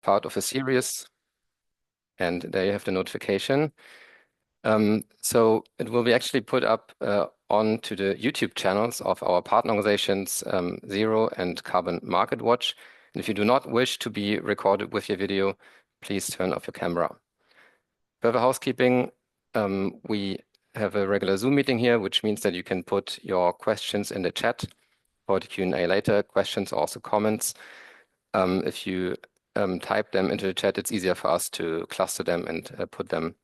part of a series, and there you have the notification. So it will be actually put up onto the YouTube channels of our partner organizations, Zero and Carbon Market Watch. And if you do not wish to be recorded with your video, please turn off your camera. Further housekeeping, we have a regular Zoom meeting here, which means that you can put your questions in the chat for the Q&A later, questions, also comments. If you type them into the chat, it's easier for us to cluster them and put them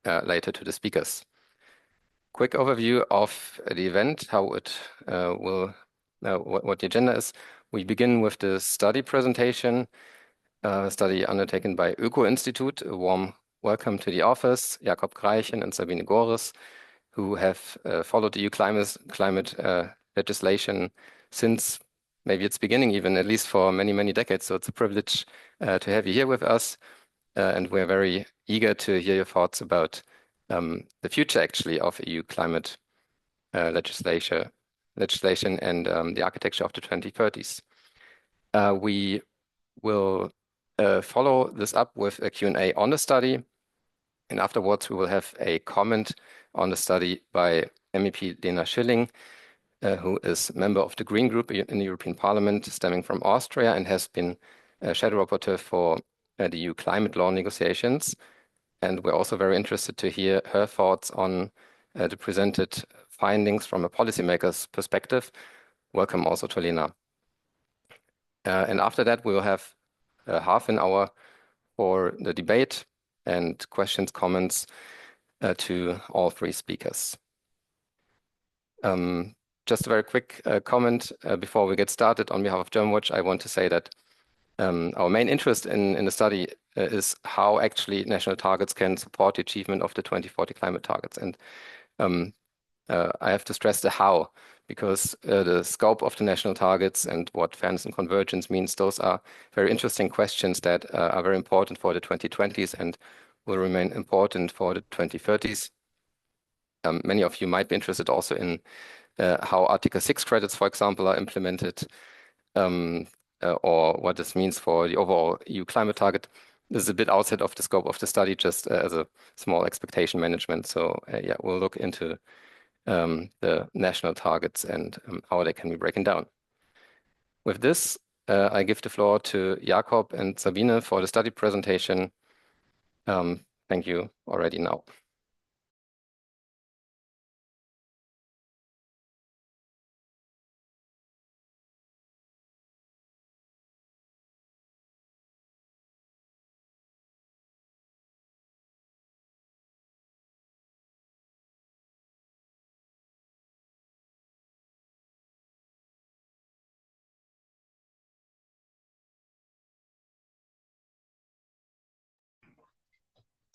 later to the speakers. Quick overview of the event, how it will, what the agenda is. We begin with the study presentation, study undertaken by Öko-Institut. A warm welcome to the office, Jakob, Graichen, and Sabine Gores, who have followed the EU climate legislation since maybe its beginning, even at least for many, many decades. So it's a privilege to have you here with us. And we're very eager to hear your thoughts about the future, actually, of EU climate legislation and the architecture of the 2030s. We will follow this up with a Q&A on the study. And afterwards, we will have a comment on the study by MEP Lena Schilling, who is member of the Green Group in the European Parliament, stemming from Austria, and has been a shadow rapporteur for the EU climate law negotiations. And we're also very interested to hear her thoughts on the presented findings from a policymaker's perspective. Welcome also to Lena. And after that, we will have half an hour for the debate and questions, comments to all three speakers. Just a very quick comment before we get started. On behalf of Germanwatch, I want to say that our main interest in the study is how actually national targets can support the achievement of the 2040 climate targets. And I have to stress the how, because the scope of the national targets and what fairness and convergence means, those are very interesting questions that are very important for the 2020s and will remain important for the 2030s. Many of you might be interested also in how Article 6 credits, for example, are implemented, or what this means for the overall EU climate target. This is a bit outside of the scope of the study, just as a small expectation management. So yeah, we'll look into the national targets and how they can be broken down. With this, I give the floor to Jakob and Sabine for the study presentation. Thank you already now.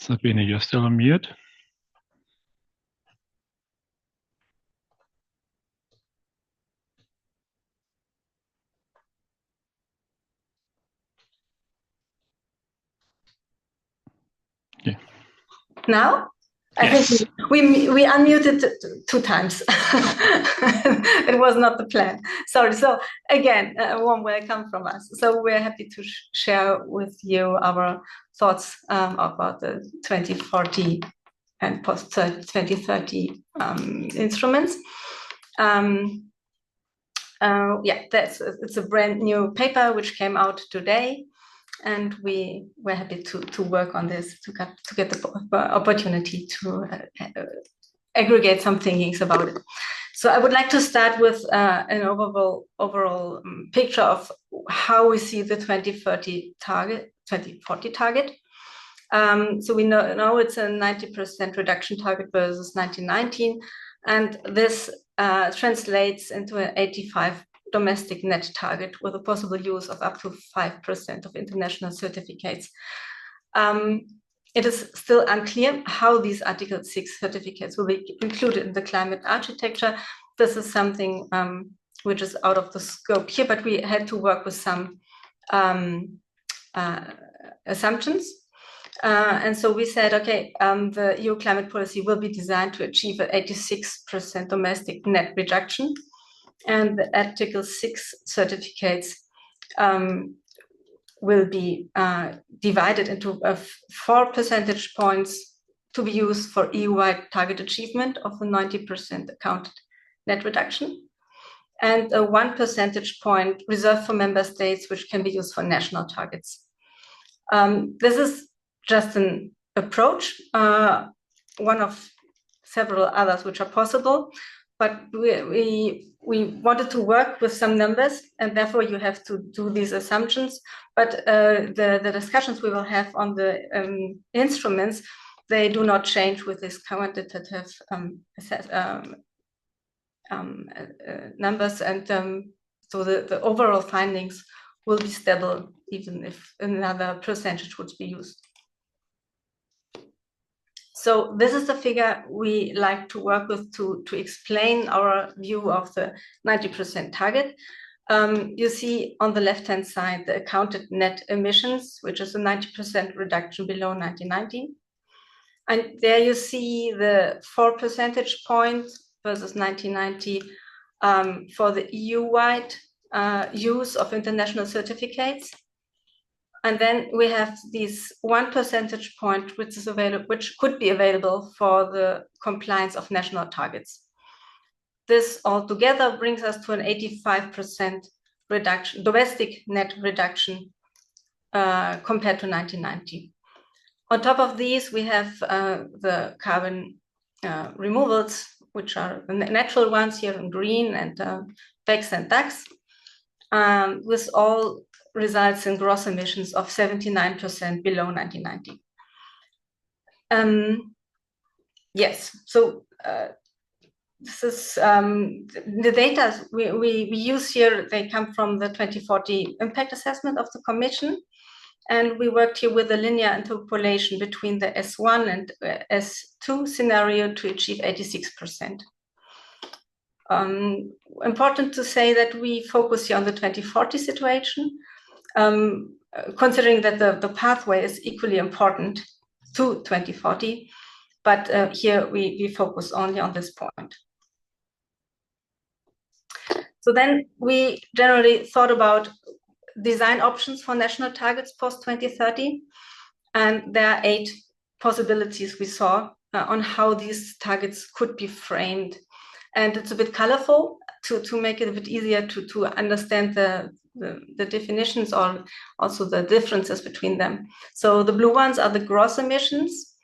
Sabine, you're still on mute. Yeah. Now? Yes. I think we unmuted 2 times. It was not the plan. Sorry. So again, a warm welcome from us. So we're happy to share with you our thoughts about the 2040 and post 2030 instruments. Yeah, it's a brand new paper which came out today. And we were happy to work on this, to get the opportunity to aggregate some thinkings about it. So I would like to start with an overall picture of how we see the 2040 target. So we know it's a 90% reduction target versus 1919, and this translates into an 85 domestic net target with a possible use of up to 5% of international certificates. It is still unclear how these Article 6 certificates will be included in the climate architecture. This is something which is out of the scope here, but we had to work with some assumptions. And so we said, okay, the EU climate policy will be designed to achieve an 86% domestic net reduction. And the Article 6 certificates will be divided into 4 percentage points to be used for EU-wide target achievement of the 90% accounted net reduction, and a 1 percentage point reserved for member states, which can be used for national targets. This is just an approach, one of several others which are possible, but we wanted to work with some numbers, and therefore you have to do these assumptions. But the discussions we will have on the instruments, they do not change with this quantitative numbers, and so the overall findings will be stable even if another percentage would be used. So this is the figure we like to work with to explain our view of the 90% target. You see on the left-hand side the accounted net emissions, which is a 90% reduction below 1990. And there you see the 4 percentage points versus 1990 for the EU-wide use of international certificates. And then we have this 1 percentage point which is available, which could be available for the compliance of national targets. This altogether brings us to an 85% reduction, domestic net reduction compared to 1990. On top of these, we have the carbon removals, which are the natural ones here in green, and BECS and DACs. This all results in gross emissions of 79% below 1990. Yes, so this is the data we use here. They come from the 2040 impact assessment of the Commission. And we worked here with a linear interpolation between the S1 and S2 scenario to achieve 86%. Important to say that we focus here on the 2040 situation, considering that the pathway is equally important to 2040, but here we focus only on this point. So then we generally thought about design options for national targets post-2030, and there are 8 possibilities we saw on how these targets could be framed. And it's a bit colorful to make it a bit easier to understand the definitions or also the differences between them. So the blue ones are the gross emissions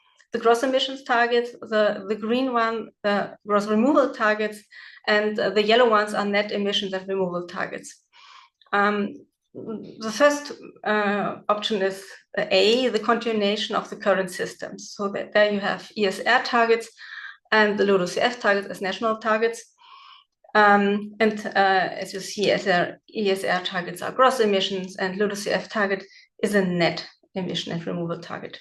targets, the green one, the gross removal targets, and the yellow ones are net emissions and removal targets. The first option is A, the continuation of the current systems. So that there you have ESR targets and the LULUCF targets as national targets. As you see, ESR targets are gross emissions, and LULUCF target is a net emission and removal target.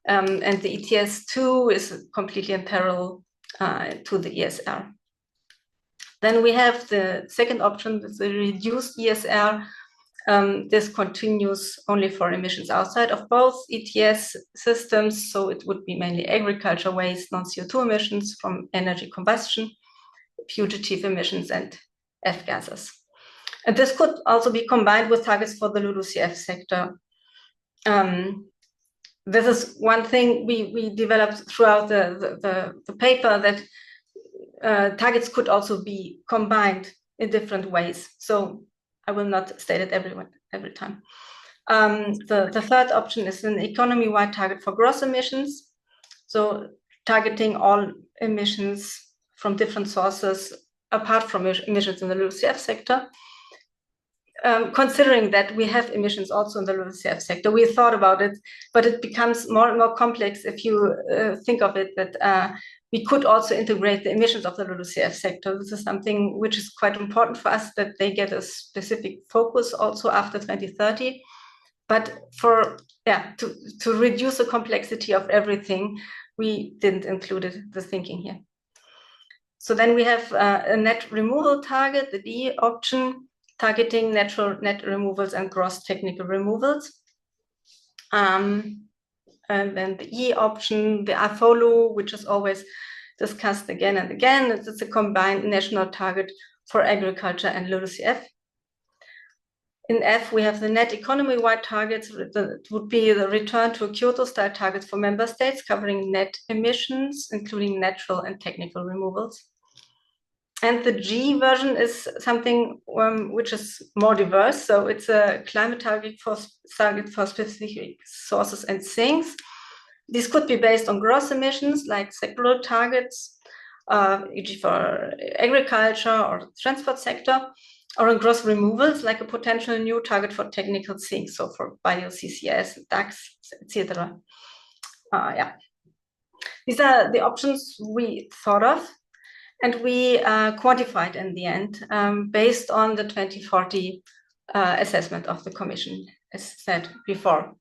And the ETS2 is completely in parallel to the ESR. Then we have the second option, the reduced ESR. This continues only for emissions outside of both ETS systems, so it would be mainly agriculture waste, non-CO2 emissions from energy combustion, fugitive emissions, and F-gases. And this could also be combined with targets for the LULUCF sector. This is one thing we developed throughout the paper, that targets could also be combined in different ways. So I will not state it every time. The third option is an economy-wide target for gross emissions. So targeting all emissions from different sources, apart from emissions in the LULUCF sector. Considering that we have emissions also in the LULUCF sector, we thought about it, but it becomes more and more complex if you think of it that we could also integrate the emissions of the LULUCF sector. This is something which is quite important for us, that they get a specific focus also after 2030. But to reduce the complexity of everything, we didn't include the thinking here. So then we have a net removal target, the D option, targeting natural net removals and gross technical removals. And then the E option, the AFOLU, which is always discussed again and again. It's a combined national target for agriculture and LULUCF. In F, we have the net economy-wide targets. It would be the return to Kyoto-style targets for member states, covering net emissions, including natural and technical removals. And the G version is something which is more diverse. So it's a climate target for specific sources and sinks. These could be based on gross emissions, like sectoral targets, e.g. for agriculture or transport sector, or on gross removals, like a potential new target for technical sinks, so for bio-CCS, DAX, etc. Yeah. These are the options we thought of, and we quantified in the end based on the 2040 assessment of the Commission, as said before.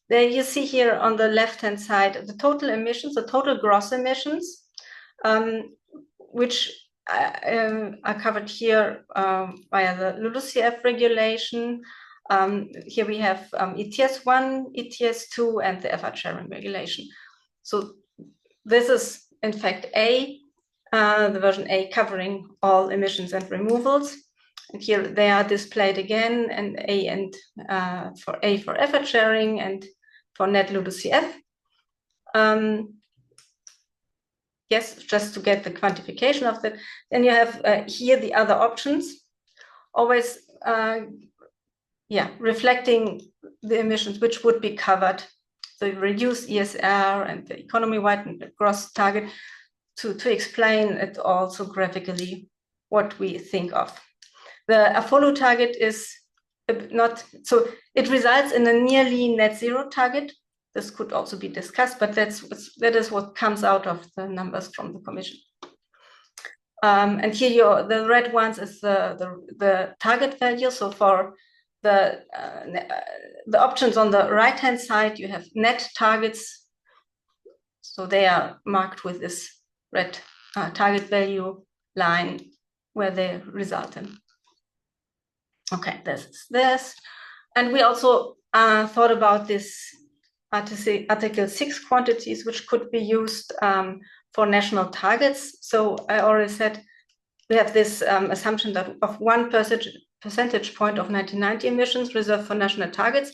There you see here on the left-hand side the total emissions, the total gross emissions, which are covered here via the LULUCF regulation. Here we have ETS 1, ETS 2, and the effort sharing regulation. So this is, in fact, the version A, covering all emissions and removals. And here they are displayed again, and for effort sharing and for net LULUCF. Yes, just to get the quantification of that. Then you have here the other options, always reflecting the emissions which would be covered. So you reduce ESR and the economy-wide and the gross target to explain it also graphically what we think of. The follow target is not, so it results in a nearly net zero target. This could also be discussed, but that is what comes out of the numbers from the Commission. And here the red ones is the target value. So for the options on the right-hand side, you have net targets. So they are marked with this red target value line where they result in. Okay, this is this. And we also thought about this Article 6 quantities, which could be used for national targets. So I already said we have this assumption that of 1 percentage point of 1990 emissions reserved for national targets,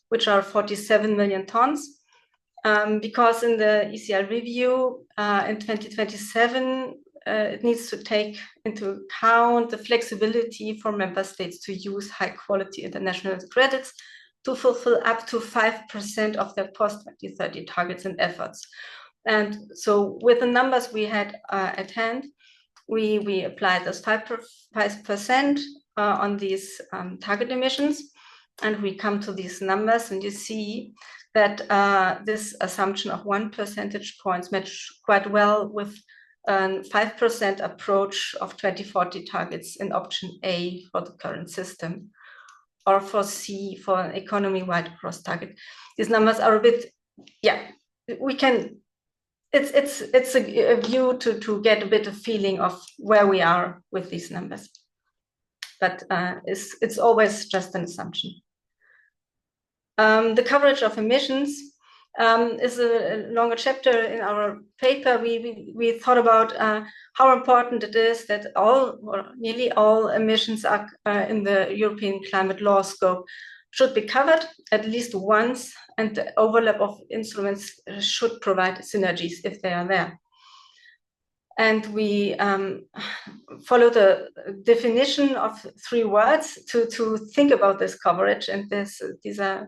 which are 47 million tons. Because in the ECL review in 2027, it needs to take into account the flexibility for member states to use high-quality international credits to fulfill up to 5% of their post-2030 targets and efforts. And so with the numbers we had at hand, we applied this 5% on these target emissions, and we come to these numbers, and you see that this assumption of 1 percentage points match quite well with a 5% approach of 2040 targets in option A for the current system, or for C for an economy-wide gross target. These numbers are a bit, we can, it's a view to get a bit of feeling of where we are with these numbers. But it's always just an assumption. The coverage of emissions is a longer chapter in our paper. We thought about how important it is that all or nearly all emissions are in the European climate law scope should be covered at least once, and the overlap of instruments should provide synergies if they are there. And we follow the definition of 3 words to think about this coverage. And these are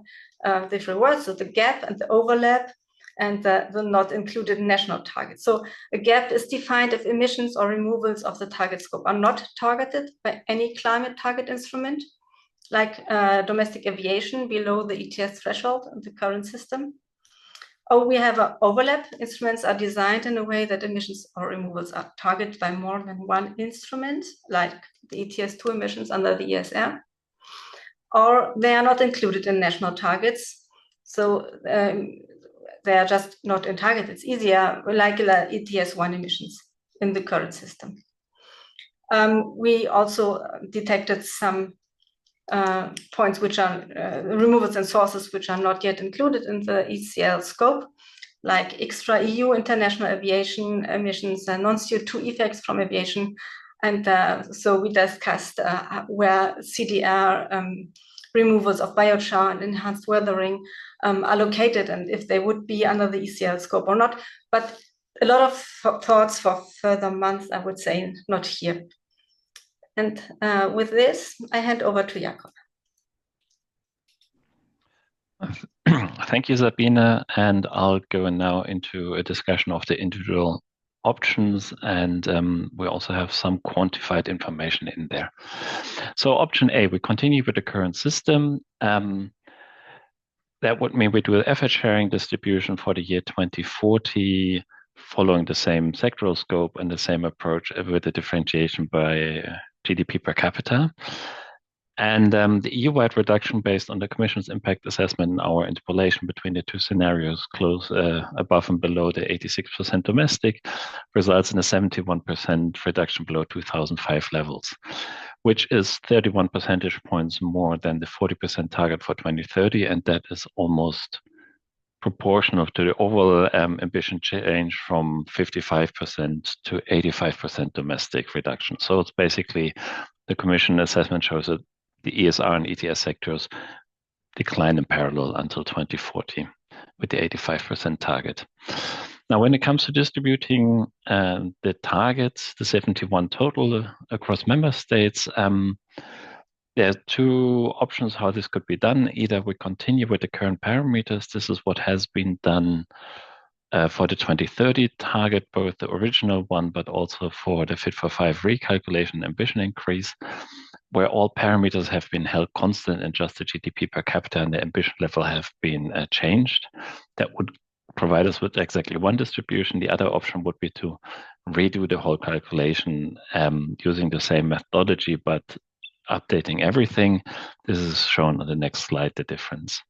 different words, so the gap and the overlap and the not included national targets. So a gap is defined if emissions or removals of the target scope are not targeted by any climate target instrument, like domestic aviation below the ETS threshold in the current system. Or we have an overlap. Instruments are designed in a way that emissions or removals are targeted by more than one instrument, like the ETS 2 emissions under the ESR. Or they are not included in national targets. So they are just not in target. It's easier, like ETS 1 emissions in the current system. We also detected some points which are removals and sources which are not yet included in the ECL scope, like extra EU international aviation emissions and non-CO2 effects from aviation. And so we discussed where CDR removals of biochar and enhanced weathering are located, and if they would be under the ECL scope or not. But a lot of thoughts for further months, I would say, not here. And with this, I hand over to Jakob. Thank you, Sabine. And I'll go now into a discussion of the individual options, and we also have some quantified information in there. So option A, we continue with the current system. That would mean we do the effort sharing distribution for the year 2040, following the same sectoral scope and the same approach with the differentiation by GDP per capita. And the EU-wide reduction based on the Commission's impact assessment and our interpolation between the two scenarios, close above and below the 86% domestic, results in a 71% reduction below 2005 levels, which is 31 percentage points more than the 40% target for 2030, and that is almost proportional to the overall ambition change from 55% to 85% domestic reduction. So it's basically the Commission assessment shows that the ESR and ETS sectors decline in parallel until 2040 with the 85% target. Now, when it comes to distributing the targets, the 71 total across member states, there are two options how this could be done. Either we continue with the current parameters. This is what has been done for the 2030 target, both the original one, but also for the Fit for 5 recalculation ambition increase, where all parameters have been held constant and just the GDP per capita and the ambition level have been changed. That would provide us with exactly one distribution. The other option would be to redo the whole calculation using the same methodology, but updating everything. This is shown on the next slide, the difference.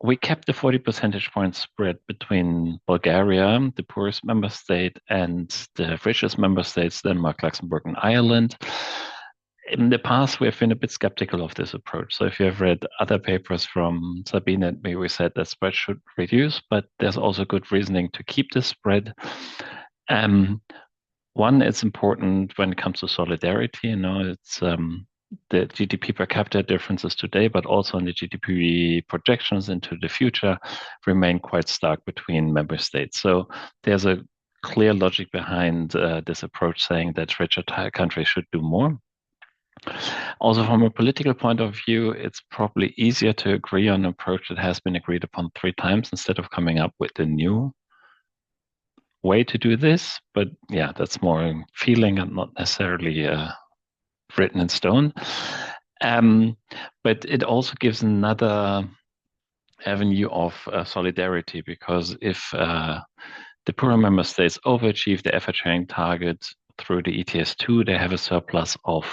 We kept the 40 percentage point spread between Bulgaria, the poorest member state, and the richest member states, Denmark, Luxembourg, and Ireland. In the past, we have been a bit skeptical of this approach. So if you have read other papers from Sabine and me, we said that spread should reduce, but there's also good reasoning to keep this spread. One, it's important when it comes to solidarity. It's the GDP per capita differences today, but also in the GDP projections into the future remain quite stark between member states. So there's a clear logic behind this approach saying that richer countries should do more. Also, from a political point of view, it's probably easier to agree on an approach that has been agreed upon 3 times instead of coming up with a new way to do this. But yeah, that's more feeling and not necessarily written in stone. But it also gives another avenue of solidarity, because if the poorer member states overachieve the effort sharing target through the ETS2, they have a surplus of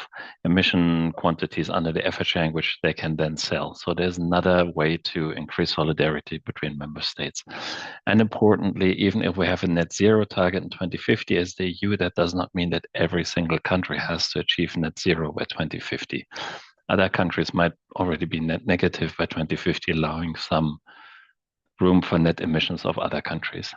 emission quantities under the effort sharing, which they can then sell. So there's another way to increase solidarity between member states. And importantly, even if we have a net zero target in 2050 as the EU, that does not mean that every single country has to achieve net zero by 2050. Other countries might already be net negative by 2050, allowing some room for net emissions of other countries.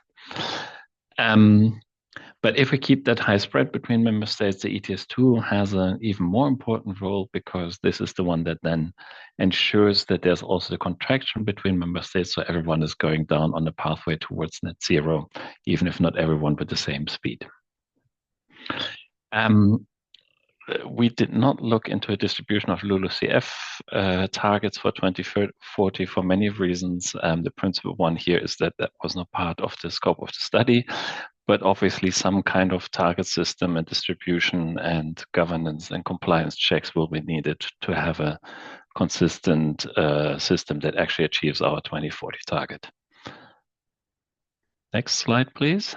But if we keep that high spread between member states, the ETS2 has an even more important role, because this is the one that then ensures that there's also the contraction between member states, so everyone is going down on the pathway towards net zero, even if not everyone with the same speed. We did not look into a distribution of LULUCF targets for 2040 for many reasons. The principal one here is that that was not part of the scope of the study, but obviously some kind of target system and distribution and governance and compliance checks will be needed to have a consistent system that actually achieves our 2040 target. Next slide, please.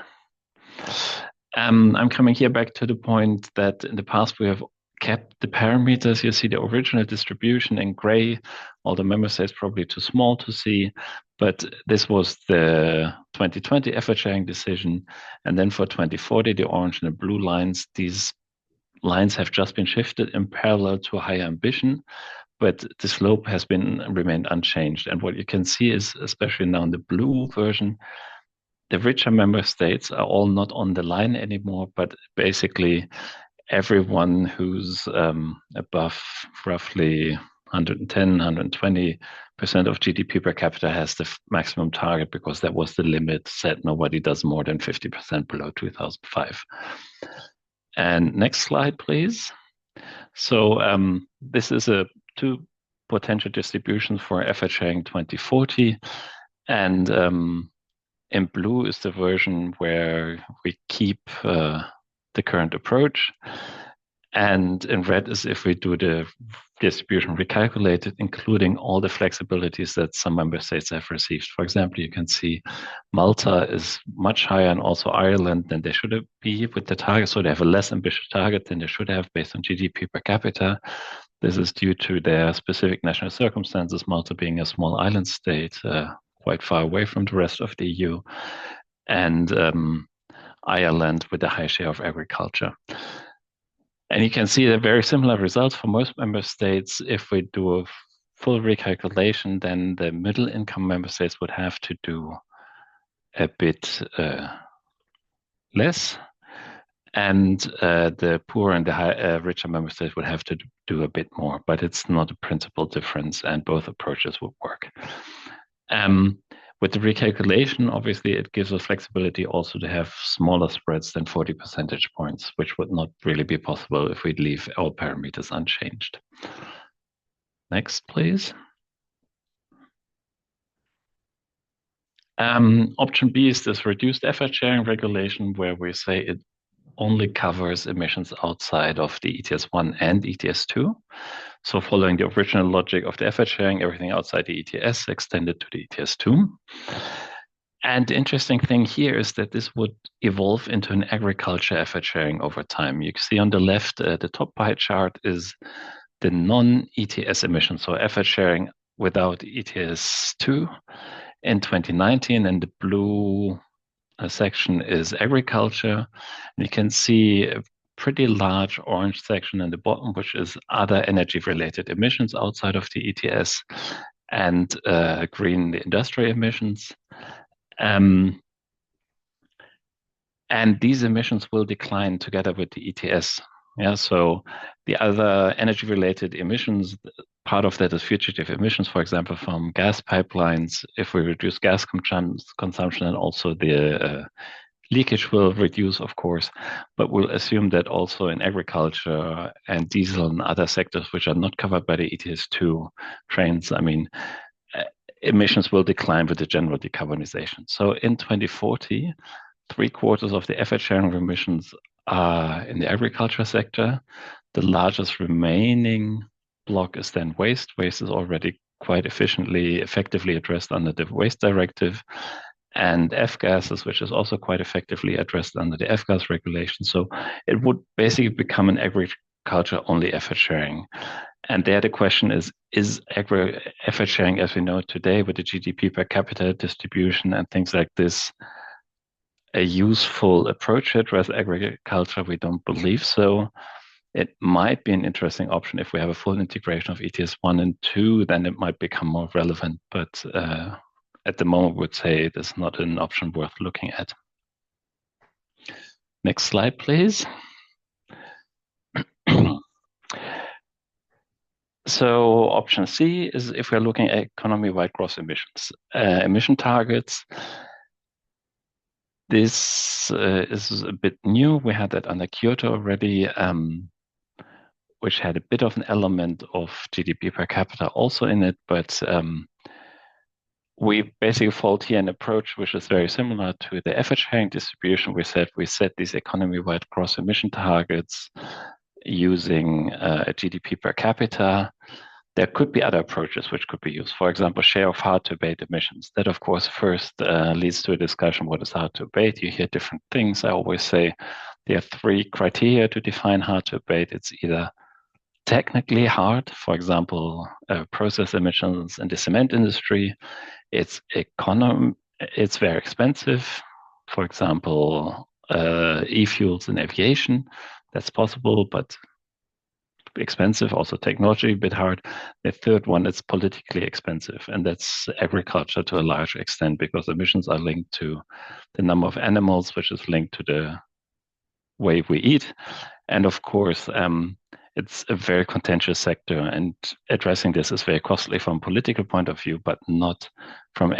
I'm coming here back to the point that in the past we have kept the parameters. You see the original distribution in gray. All the member states probably too small to see, but this was the 2020 effort sharing decision. And then for 2040, the orange and the blue lines, these lines have just been shifted in parallel to a higher ambition, but the slope has remained unchanged. And what you can see is, especially now in the blue version, the richer member states are all not on the line anymore, but basically everyone who's above roughly 110, 120% of GDP per capita has the maximum target, because that was the limit set. Nobody does more than 50% below 2005. And next slide, please. So this is two potential distributions for effort sharing 2040. And in blue is the version where we keep the current approach. And in red is if we do the distribution recalculated, including all the flexibilities that some member states have received. For example, you can see Malta is much higher, and also Ireland, than they should be with the target. So they have a less ambitious target than they should have based on GDP per capita. This is due to their specific national circumstances, Malta being a small island state, quite far away from the rest of the EU, and Ireland with a high share of agriculture. And you can see the very similar results for most member states. If we do a full recalculation, then the middle income member states would have to do a bit less, and the poor and the richer member states would have to do a bit more, but it's not a principal difference, and both approaches would work. With the recalculation, obviously, it gives us flexibility also to have smaller spreads than 40 percentage points, which would not really be possible if we'd leave all parameters unchanged. Next, please. Option B is this reduced effort sharing regulation, where we say it only covers emissions outside of the ETS 1 and ETS 2. So following the original logic of the effort sharing, everything outside the ETS extended to the ETS 2. And the interesting thing here is that this would evolve into an agriculture effort sharing over time. You can see on the left, the top pie chart is the non-ETS emissions, so effort sharing without ETS 2 in 2019, and the blue section is agriculture. And you can see a pretty large orange section in the bottom, which is other energy-related emissions outside of the ETS, and green, the industrial emissions. And these emissions will decline together with the ETS. Yeah, so the other energy-related emissions, part of that is fugitive emissions, for example, from gas pipelines. If we reduce gas consumption, and also the leakage will reduce, of course, but we'll assume that also in agriculture and diesel and other sectors which are not covered by the ETS2 trains, I mean, emissions will decline with the general decarbonization. So in 2040, 3/4 of the effort sharing emissions are in the agriculture sector. The largest remaining block is then waste. Waste is already quite effectively addressed under the Waste Directive, and F-gases, which is also quite effectively addressed under the F-gas regulation. So it would basically become an agriculture-only effort sharing. And there the question is effort sharing, as we know it today, with the GDP per capita distribution and things like this, a useful approach to address agriculture? We don't believe so. It might be an interesting option if we have a full integration of ETS 1 and 2, then it might become more relevant. But at the moment, would say it is not an option worth looking at. Next slide, please. So option C is if we're looking at economy-wide gross emissions, emission targets. This is a bit new. We had that under Kyoto already, which had a bit of an element of GDP per capita also in it, but we basically followed here an approach which is very similar to the effort sharing distribution. We set these economy-wide gross emission targets using a GDP per capita. There could be other approaches which could be used. For example, share of hard-to-abate emissions. That, of course, first leads to a discussion what is hard-to-abate. You hear different things. I always say there are 3 criteria to define hard-to-abate. It's either technically hard, for example, process emissions in the cement industry. It's very expensive, for example, e-fuels in aviation. That's possible, but expensive. Also technology, a bit hard. The third one is politically expensive, and that's agriculture to a large extent, because emissions are linked to the number of animals, which is linked to the way we eat. And of course, it's a very contentious sector, and addressing this is very costly from a political point of view, but not from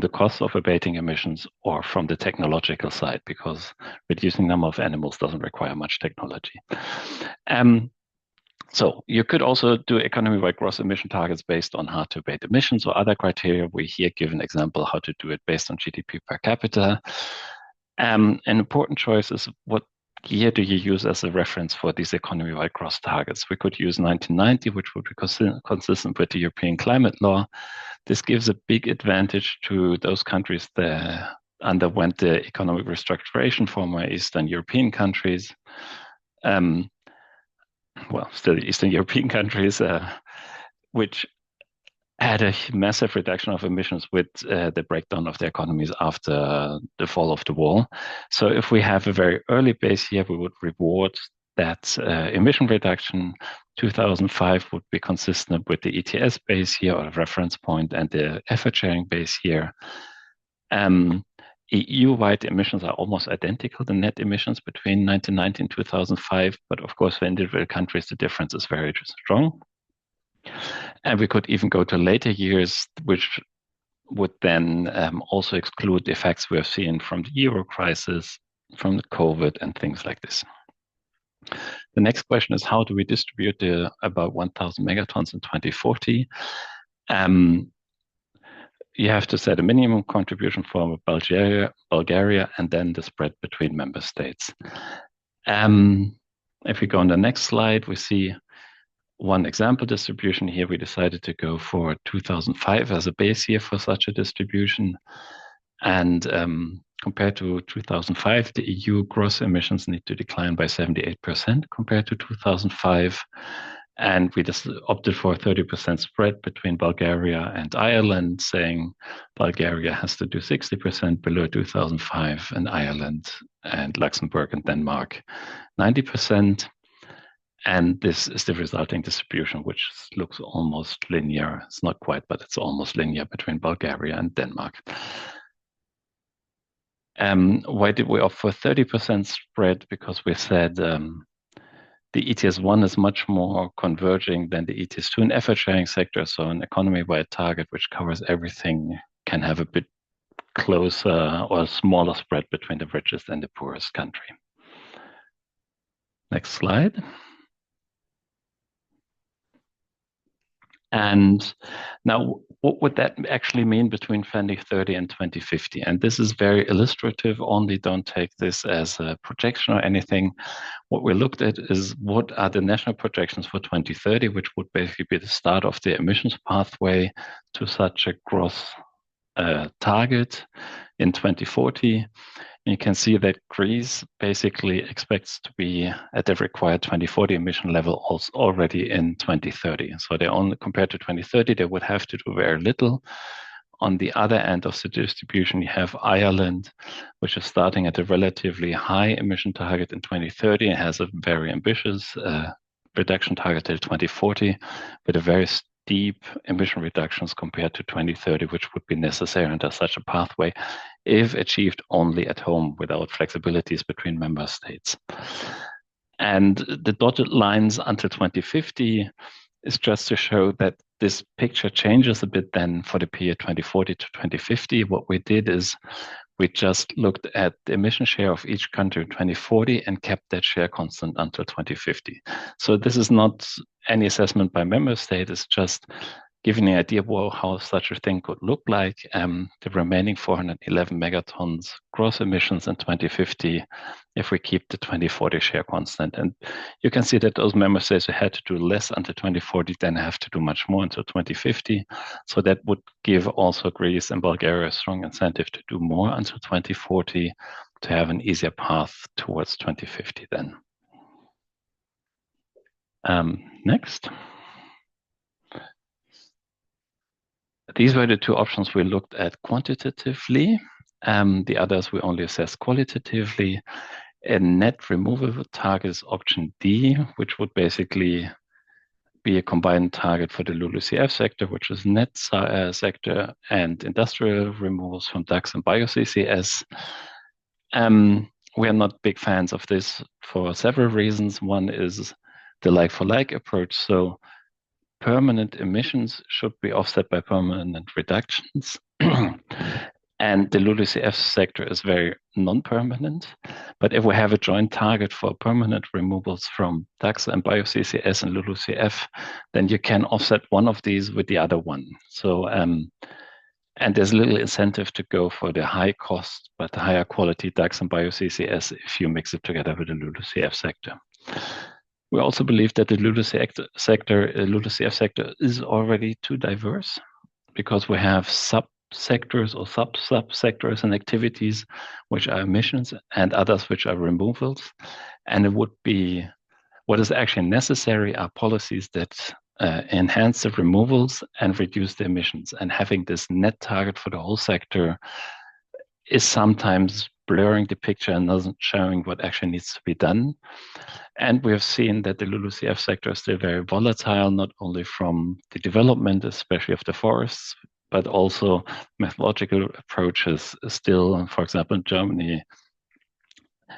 the cost of abating emissions or from the technological side, because reducing number of animals doesn't require much technology. So you could also do economy-wide gross emission targets based on hard to abate emissions or other criteria. We here give an example how to do it based on GDP per capita. An important choice is what year do you use as a reference for these economy-wide gross targets? We could use 1990, which would be consistent with the European climate law. This gives a big advantage to those countries that underwent the economic restructuration, former Eastern European countries. Still Eastern European countries, which had a massive reduction of emissions with the breakdown of the economies after the fall of the wall. So if we have a very early base here, we would reward that emission reduction. 2005 would be consistent with the ETS base here, or reference point, and the effort sharing base here. EU-wide emissions are almost identical, the net emissions between 1990 and 2005, but of course for individual countries the difference is very strong. And we could even go to later years, which would then also exclude the effects we have seen from the Euro crisis, from the COVID, and things like this. The next question is, how do we distribute the about 1,000 megatons in 2040? You have to set a minimum contribution for Bulgaria, and then the spread between member states. If we go on the next slide, we see one example distribution here. We decided to go for 2005 as a base year for such a distribution. And compared to 2005, the EU gross emissions need to decline by 78% compared to 2005. And we just opted for a 30% spread between Bulgaria and Ireland, saying Bulgaria has to do 60% below 2005, and Ireland and Luxembourg and Denmark 90%. And this is the resulting distribution, which looks almost linear. It's not quite, but it's almost linear between Bulgaria and Denmark. Why did we opt for 30% spread? Because we said the ETS1 is much more converging than the ETS2 in effort sharing sector. So an economy-wide target, which covers everything, can have a bit closer or smaller spread between the richest and the poorest country. Next slide. And now, what would that actually mean between 2030 and 2050? And this is very illustrative, only don't take this as a projection or anything. What we looked at is what are the national projections for 2030, which would basically be the start of the emissions pathway to such a gross target in 2040. You can see that Greece basically expects to be at the required 2040 emission level also already in 2030. So they only, compared to 2030, they would have to do very little. On the other end of the distribution, you have Ireland, which is starting at a relatively high emission target in 2030 and has a very ambitious reduction target till 2040 with a very steep emission reductions compared to 2030, which would be necessary under such a pathway if achieved only at home without flexibilities between member states. And the dotted lines until 2050 is just to show that this picture changes a bit then for the period 2040 to 2050. What we did is we just looked at the emission share of each country in 2040 and kept that share constant until 2050. So this is not any assessment by member state, it's just giving an idea of how such a thing could look like. The remaining 411 megatons gross emissions in 2050, if we keep the 2040 share constant. And you can see that those member states who had to do less until 2040 then have to do much more until 2050. So that would give also Greece and Bulgaria a strong incentive to do more until 2040 to have an easier path towards 2050 then. Next. These were the two options we looked at quantitatively. The others we only assessed qualitatively. A net removal target is option D, which would basically be a combined target for the LULUCF sector, which is net sector and industrial removals from DAX and bio-CCS. we are not big fans of this for several reasons. One is the like-for-like approach. So permanent emissions should be offset by permanent reductions. And the LULUCF sector is very non-permanent. But if we have a joint target for permanent removals from DAX and bio-CCS and LULUCF, then you can offset one of these with the other one. So, and there's little incentive to go for the high cost but higher quality DAX and bio-CCS if you mix it together with the LULUCF sector. We also believe that the LULUCF sector is already too diverse because we have subsectors or subsectors and activities which are emissions and others which are removals. And it would be, what is actually necessary are policies that enhance the removals and reduce the emissions. And having this net target for the whole sector is sometimes blurring the picture and doesn't showing what actually needs to be done. And we have seen that the LULUCF sector is still very volatile, not only from the development, especially of the forests, but also methodological approaches still, for example, in Germany,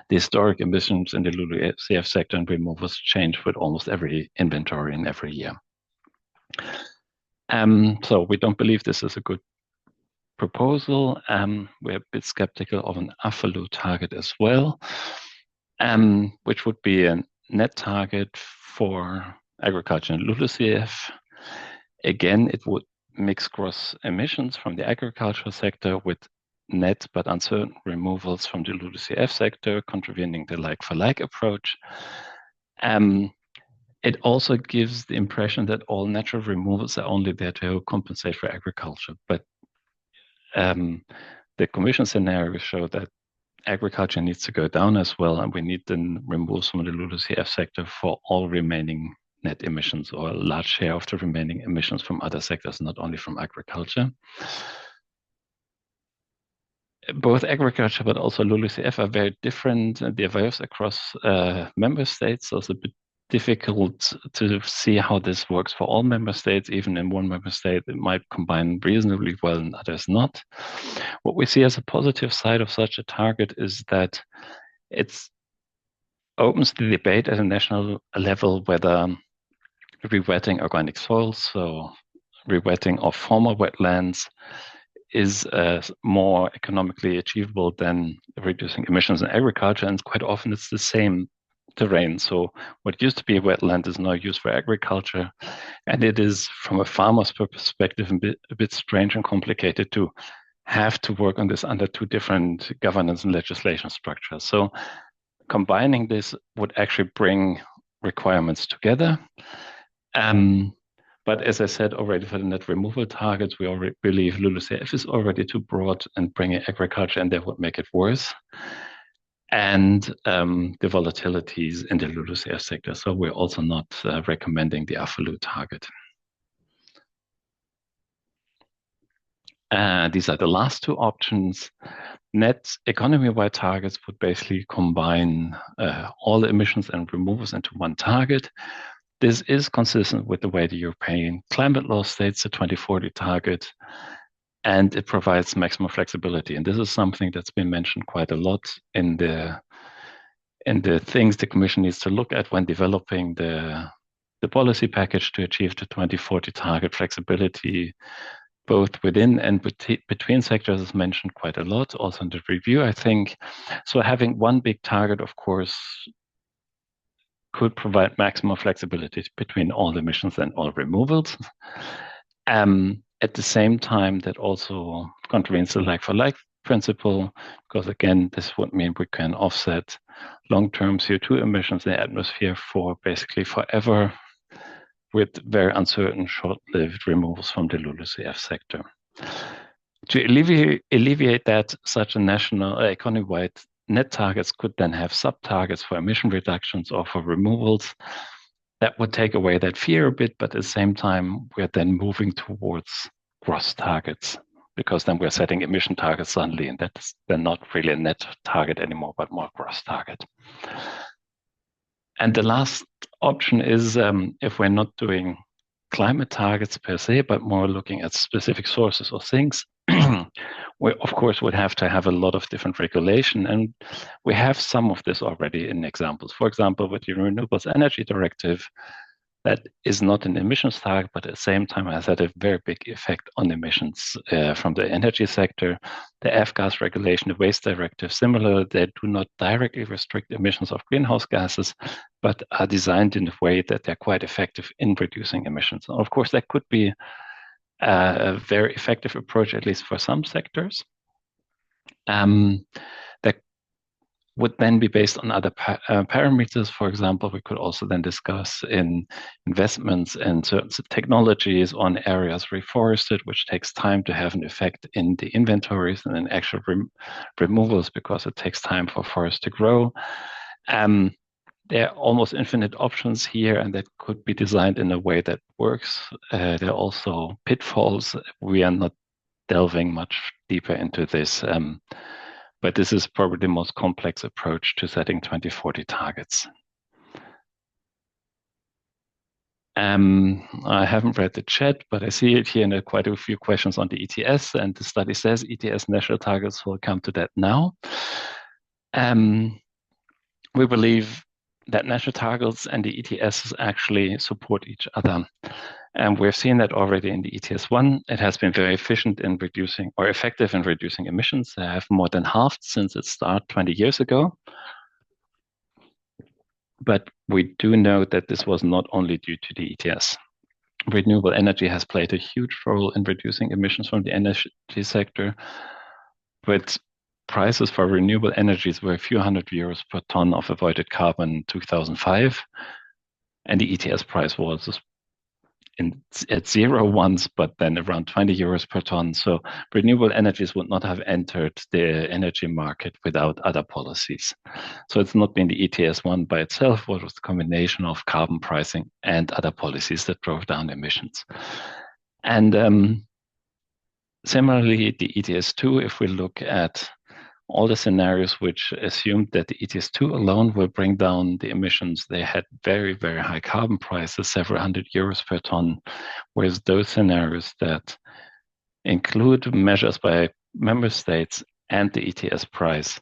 the historic emissions in the LULUCF sector and removals change with almost every inventory in every year. So we don't believe this is a good proposal. We're a bit skeptical of an AFALU target as well, which would be a net target for agriculture and LULUCF. Again, it would mix gross emissions from the agricultural sector with net but uncertain removals from the LULUCF sector, contravening the like-for-like approach. It also gives the impression that all natural removals are only there to compensate for agriculture. But the Commission scenarios show that agriculture needs to go down as well, and we need the removals from the LULUCF sector for all remaining net emissions, or a large share of the remaining emissions from other sectors, not only from agriculture. Both agriculture but also LULUCF are very different. They vary across member states, so it's a bit difficult to see how this works for all member states. Even in one member state, it might combine reasonably well and others not. What we see as a positive side of such a target is that it opens the debate at a national level whether rewetting organic soils, so rewetting of former wetlands, is more economically achievable than reducing emissions in agriculture. And quite often it's the same terrain. So what used to be a wetland is now used for agriculture. And it is, from a farmer's perspective, a bit strange and complicated to have to work on this under two different governance and legislation structures. So combining this would actually bring requirements together. But as I said already, for the net removal targets, we already believe LULUCF is already too broad and bringing agriculture and that would make it worse. And the volatilities in the LULUCF sector. So we're also not recommending the AFALU target. These are the last two options. Net economy-wide targets would basically combine all the emissions and removals into one target. This is consistent with the way the European climate law states the 2040 target, and it provides maximum flexibility. And this is something that's been mentioned quite a lot in the things the Commission needs to look at when developing the policy package to achieve the 2040 target. Flexibility both within and between sectors is mentioned quite a lot, also in the review, I think. So having one big target, of course, could provide maximum flexibility between all emissions and all removals. At the same time, that also contravenes the like-for-like principle, because again, this would mean we can offset long-term CO2 emissions in the atmosphere for basically forever with very uncertain, short-lived removals from the LULUCF sector. To alleviate that, such a national economy-wide net targets could then have sub-targets for emission reductions or for removals. That would take away that fear a bit, but at the same time, we're then moving towards gross targets, because then we're setting emission targets suddenly, and that's then not really a net target anymore, but more gross target. And the last option is if we're not doing climate targets per se, but more looking at specific sources or things, We, of course, would have to have a lot of different regulation, and we have some of this already in examples. For example, with the Renewables Energy Directive, that is not an emissions target, but at the same time has had a very big effect on emissions from the energy sector. The F-gas regulation, the Waste Directive, similar, they do not directly restrict emissions of greenhouse gases, but are designed in a way that they're quite effective in reducing emissions. Of course, that could be a very effective approach, at least for some sectors. That would then be based on other parameters. For example, we could also then discuss in investments in certain technologies on areas reforested, which takes time to have an effect in the inventories and in actual removals, because it takes time for forests to grow. There are almost infinite options here, and that could be designed in a way that works. There are also pitfalls. We are not delving much deeper into this. But this is probably the most complex approach to setting 2040 targets. I haven't read the chat, but I see it here in quite a few questions on the ETS, and the study says ETS national targets. Will come to that now. We believe that national targets and the ETS actually support each other. And we've seen that already in the ETS1. It has been very efficient in reducing, or effective in reducing emissions. They have more than halved since its start 20 years ago. But we do know that this was not only due to the ETS. Renewable energy has played a huge role in reducing emissions from the energy sector. But prices for renewable energies were a few hundred euros per ton of avoided carbon in 2005. And the ETS price was at zero once, but then around 20 euros per ton. So renewable energies would not have entered the energy market without other policies. So it's not been the ETS1 by itself, but it was the combination of carbon pricing and other policies that drove down emissions. And similarly, the ETS2, if we look at all the scenarios which assumed that the ETS2 alone will bring down the emissions, they had very, very high carbon prices, several hundred euros per ton, whereas those scenarios that include measures by member states and the ETS price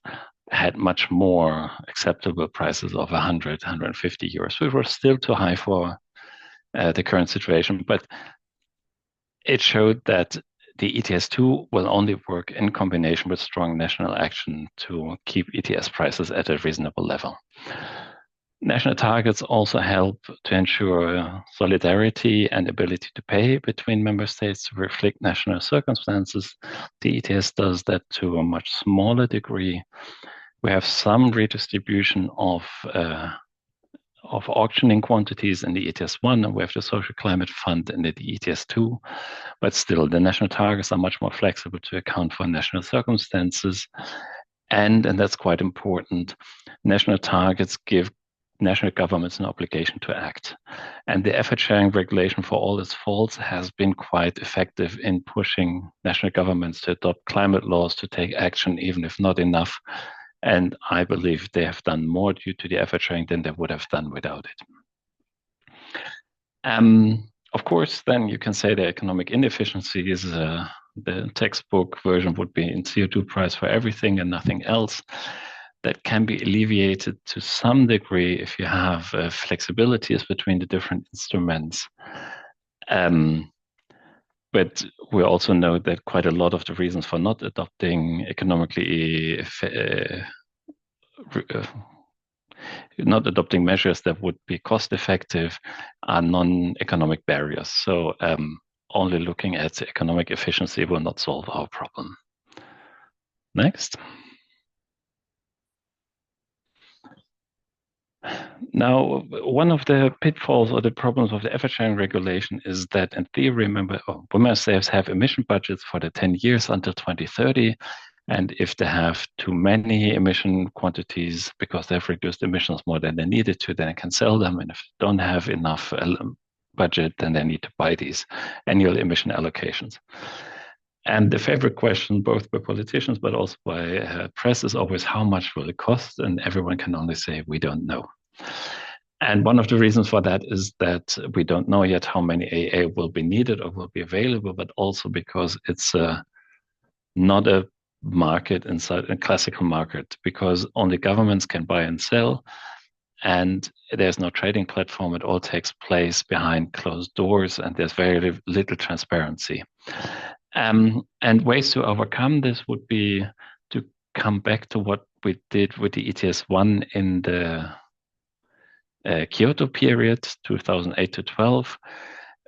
had much more acceptable prices of 100, 150 euros, which were still too high for the current situation. But it showed that the ETS2 will only work in combination with strong national action to keep ETS prices at a reasonable level. National targets also help to ensure solidarity and ability to pay between member states to reflect national circumstances. The ETS does that to a much smaller degree. We have some redistribution of auctioning quantities in the ETS1, and we have the Social Climate Fund in the ETS2. But still, the national targets are much more flexible to account for national circumstances. And that's quite important, national targets give national governments an obligation to act. And the effort sharing regulation, for all its faults, has been quite effective in pushing national governments to adopt climate laws, to take action, even if not enough. And I believe they have done more due to the effort sharing than they would have done without it. Of course, then you can say the economic inefficiency is the textbook version would be in CO2 price for everything and nothing else. That can be alleviated to some degree if you have flexibilities between the different instruments. But we also know that quite a lot of the reasons for not adopting economically not adopting measures that would be cost effective are non-economic barriers. So only looking at economic efficiency will not solve our problem. Next. Now, one of the pitfalls or the problems of the effort sharing regulation is that in theory, member states have emission budgets for the 10 years until 2030. And if they have too many emission quantities because they've reduced emissions more than they needed to, then they can sell them. And if they don't have enough budget, then they need to buy these annual emission allocations. And the favorite question, both by politicians but also by press, is always how much will it cost? And everyone can only say, we don't know. And one of the reasons for that is that we don't know yet how many AA will be needed or will be available, but also because it's not a market inside a classical market, because only governments can buy and sell, and there's no trading platform. It all takes place behind closed doors, and there's very little transparency. And ways to overcome this would be to come back to what we did with the ETS1 in the Kyoto period, 2008 to 12.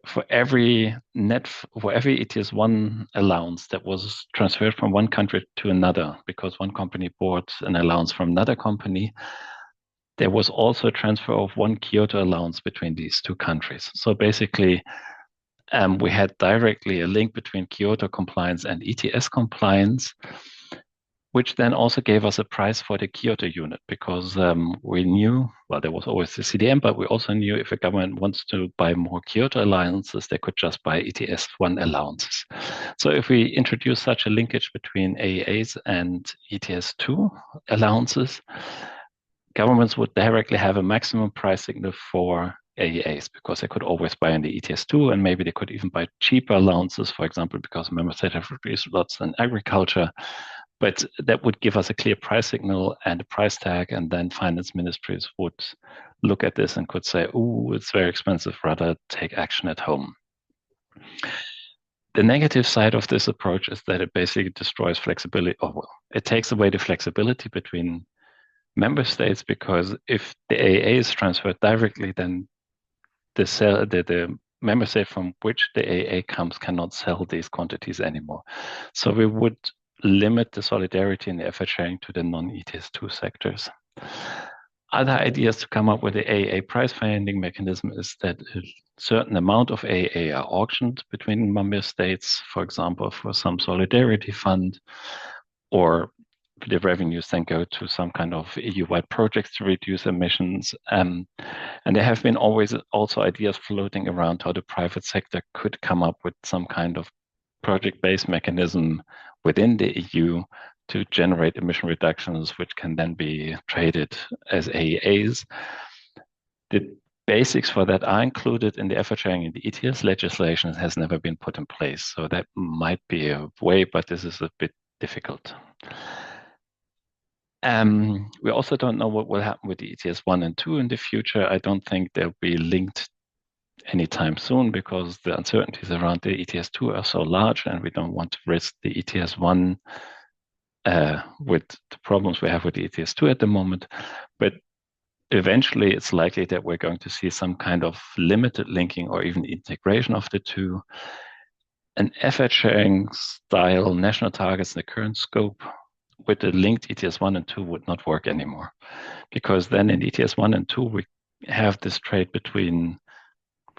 For every ETS1 allowance that was transferred from one country to another, because one company bought an allowance from another company, there was also a transfer of one Kyoto allowance between these two countries. So basically, we had directly a link between Kyoto compliance and ETS compliance, which then also gave us a price for the Kyoto unit, because we knew, well, there was always the CDM, but we also knew if a government wants to buy more Kyoto allowances, they could just buy ETS1 allowances. So if we introduce such a linkage between AEAs and ETS2 allowances, governments would directly have a maximum price signal for AEAs, because they could always buy in the ETS2, and maybe they could even buy cheaper allowances, for example, because member states have reduced lots in agriculture. But that would give us a clear price signal and a price tag, and then finance ministries would look at this and could say, "Oh, it's very expensive, rather take action at home." The negative side of this approach is that it basically destroys flexibility, or well, it takes away the flexibility between member states, because if the AAA is transferred directly, then the member state from which the AA comes cannot sell these quantities anymore. So we would limit the solidarity in the effort sharing to the non-ETS2 sectors. Other ideas to come up with the AA price finding mechanism is that a certain amount of AA are auctioned between member states, for example, for some solidarity fund, or the revenues then go to some kind of EU-wide projects to reduce emissions. And there have been always also ideas floating around how the private sector could come up with some kind of project-based mechanism within the EU to generate emission reductions, which can then be traded as AEAs. The basics for that are included in the effort sharing in the ETS legislation. It has never been put in place. So that might be a way, but this is a bit difficult. We also don't know what will happen with the ETS 1 and 2 in the future. I don't think they'll be linked anytime soon, because the uncertainties around the ETS 2 are so large, and we don't want to risk the ETS 1 with the problems we have with the ETS 2 at the moment. But eventually it's likely that we're going to see some kind of limited linking or even integration of the two. An effort sharing style national targets in the current scope with the linked ETS 1 and 2 would not work anymore, because then in ETS 1 and 2 we have this trade between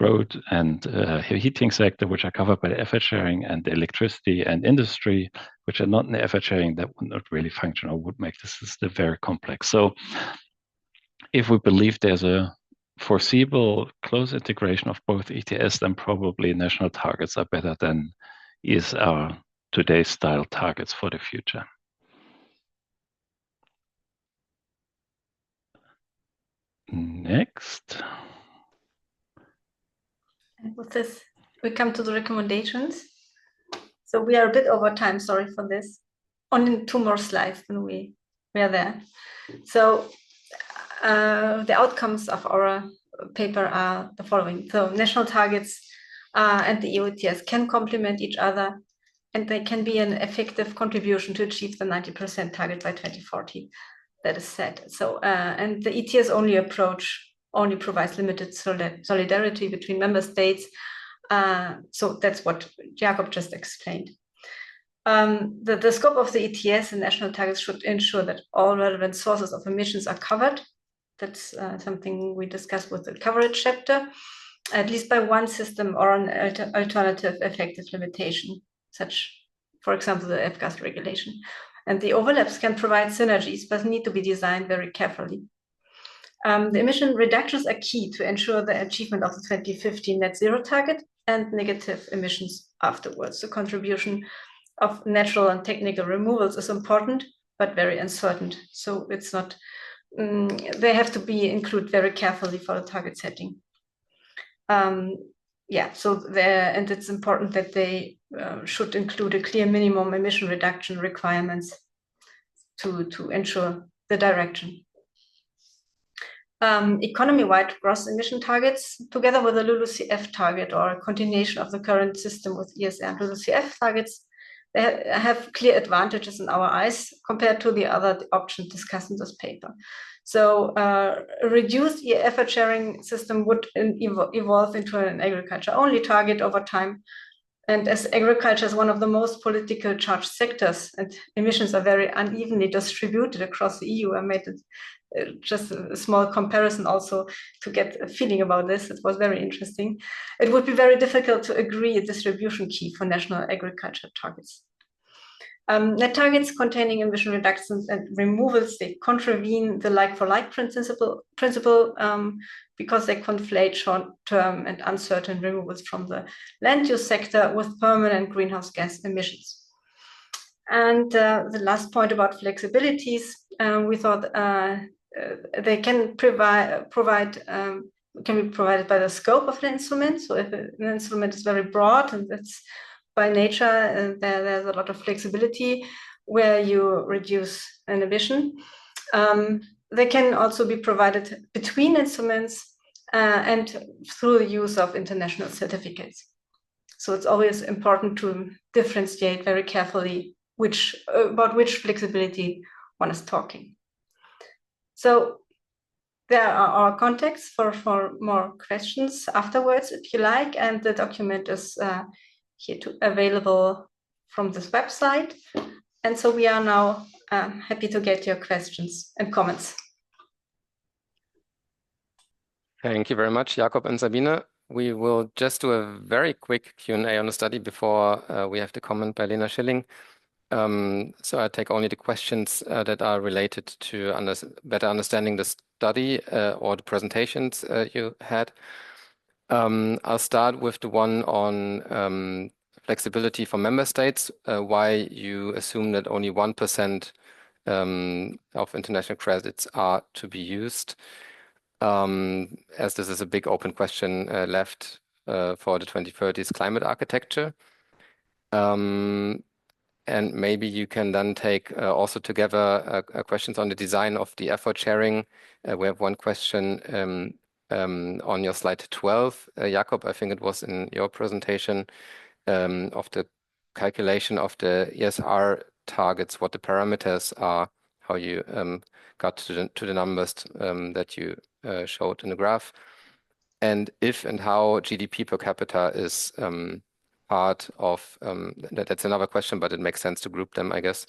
road and heating sector, which are covered by the effort sharing, and the electricity and industry, which are not in the effort sharing. That would not really function, or would make the system very complex. So if we believe there's a foreseeable close integration of both ETS, then probably national targets are better than is our today's style targets for the future. Next. And with this, we come to the recommendations. So we are a bit over time, sorry for this. Only 2 more slides and we are there. So the outcomes of our paper are the following. So national targets and the EU ETS can complement each other, and they can be an effective contribution to achieve the 90% target by 2040 that is set. So, and the ETS-only approach only provides limited solidarity between member states. So that's what Jakob just explained. The scope of the ETS and national targets should ensure that all relevant sources of emissions are covered. That's something we discussed with the coverage chapter, at least by one system or an alternative effective limitation, such, for example, the F-gas regulation. And the overlaps can provide synergies, but need to be designed very carefully. The emission reductions are key to ensure the achievement of the 2050 net zero target and negative emissions afterwards. The contribution of natural and technical removals is important, but very uncertain. So it's not, they have to be included very carefully for the target setting. and it's important that they should include a clear minimum emission reduction requirements to ensure the direction. Economy-wide gross emission targets, together with a LULUCF target or a continuation of the current system with ESR and LULUCF targets, they have clear advantages in our eyes compared to the other options discussed in this paper. So a reduced effort sharing system would evolve into an agriculture-only target over time. And as agriculture is one of the most politically charged sectors and emissions are very unevenly distributed across the EU, I made just a small comparison also to get a feeling about this. It was very interesting. It would be very difficult to agree a distribution key for national agriculture targets. Net targets containing emission reductions and removals, they contravene the like-for-like principle because they conflate short-term and uncertain removals from the land use sector with permanent greenhouse gas emissions. And the last point about flexibilities, we thought they can can be provided by the scope of the instrument. So if an instrument is very broad and it's by nature, there's a lot of flexibility where you reduce an emission. They can also be provided between instruments and through the use of international certificates. So it's always important to differentiate very carefully about which flexibility one is talking. So there are our contacts for more questions afterwards, if you like, and the document is here available from this website. And so we are now happy to get your questions and comments. Thank you very much, Jakob and Sabine. We will just do a very quick Q&A on the study before we have the comment by Lena Schilling. So I take only the questions that are related to better understanding the study or the presentations you had. I'll start with the one on flexibility for member states, why you assume that only 1% of international credits are to be used, as this is a big open question left for the 2030s climate architecture. And maybe you can then take also together questions on the design of the effort sharing. We have one question on your slide 12, Jakob, I think it was in your presentation, of the calculation of the ESR targets, what the parameters are, how you got to the numbers that you showed in the graph, and if and how GDP per capita is part of that's another question, but it makes sense to group them, I guess.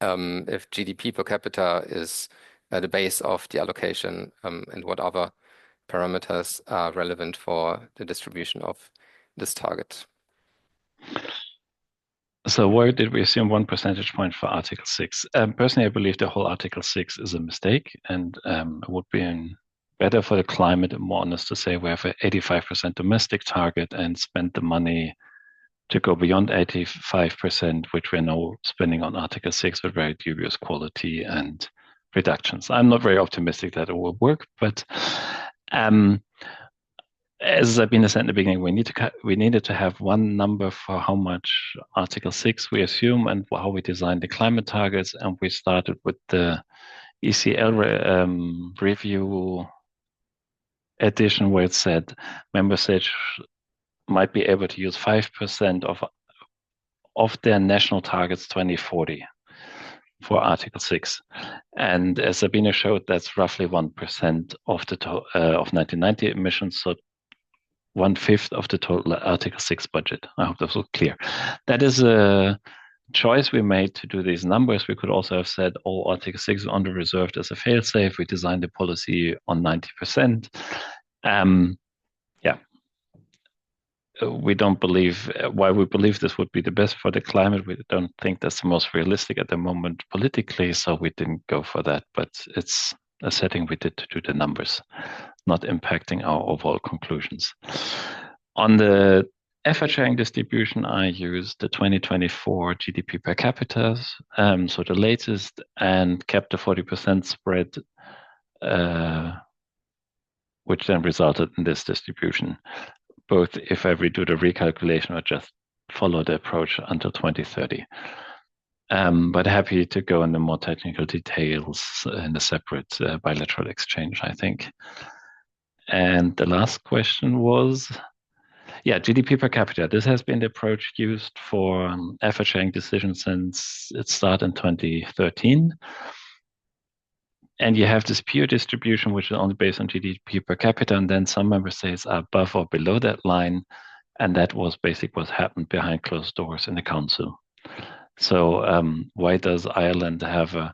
If GDP per capita is the base of the allocation, and what other parameters are relevant for the distribution of this target. So why did we assume 1 percentage point for Article 6? Personally, I believe the whole Article 6 is a mistake, and it would be better for the climate and more honest to say we have an 85% domestic target and spend the money to go beyond 85%, which we're now spending on Article 6 with very dubious quality and reductions. I'm not very optimistic that it will work, but as Sabine said in the beginning, we needed to have one number for how much Article 6 we assume and how we design the climate targets, and we started with the ECL review edition where it said member states might be able to use 5% of their national targets 2040 for Article 6. And as Sabine showed, that's roughly 1% of the of 1990 emissions, so 1/5 of the total Article 6 budget. I hope that was clear. That is a choice we made to do these numbers. We could also have said, oh, Article 6 is under reserved as a fail-safe. We designed the policy on 90%. We don't believe, while we believe this would be the best for the climate, we don't think that's the most realistic at the moment politically, so we didn't go for that. But it's a setting we did to do the numbers, not impacting our overall conclusions. On the effort sharing distribution, I used the 2024 GDP per capita, so the latest, and kept the 40% spread, which then resulted in this distribution. both if I redo the recalculation or just follow the approach until 2030. But happy to go into more technical details in a separate bilateral exchange, I think. And the last question was, yeah, GDP per capita. This has been the approach used for effort sharing decisions since its start in 2013. And you have this pure distribution, which is only based on GDP per capita, and then some member states are above or below that line. And that was basically what happened behind closed doors in the council. So why does Ireland have a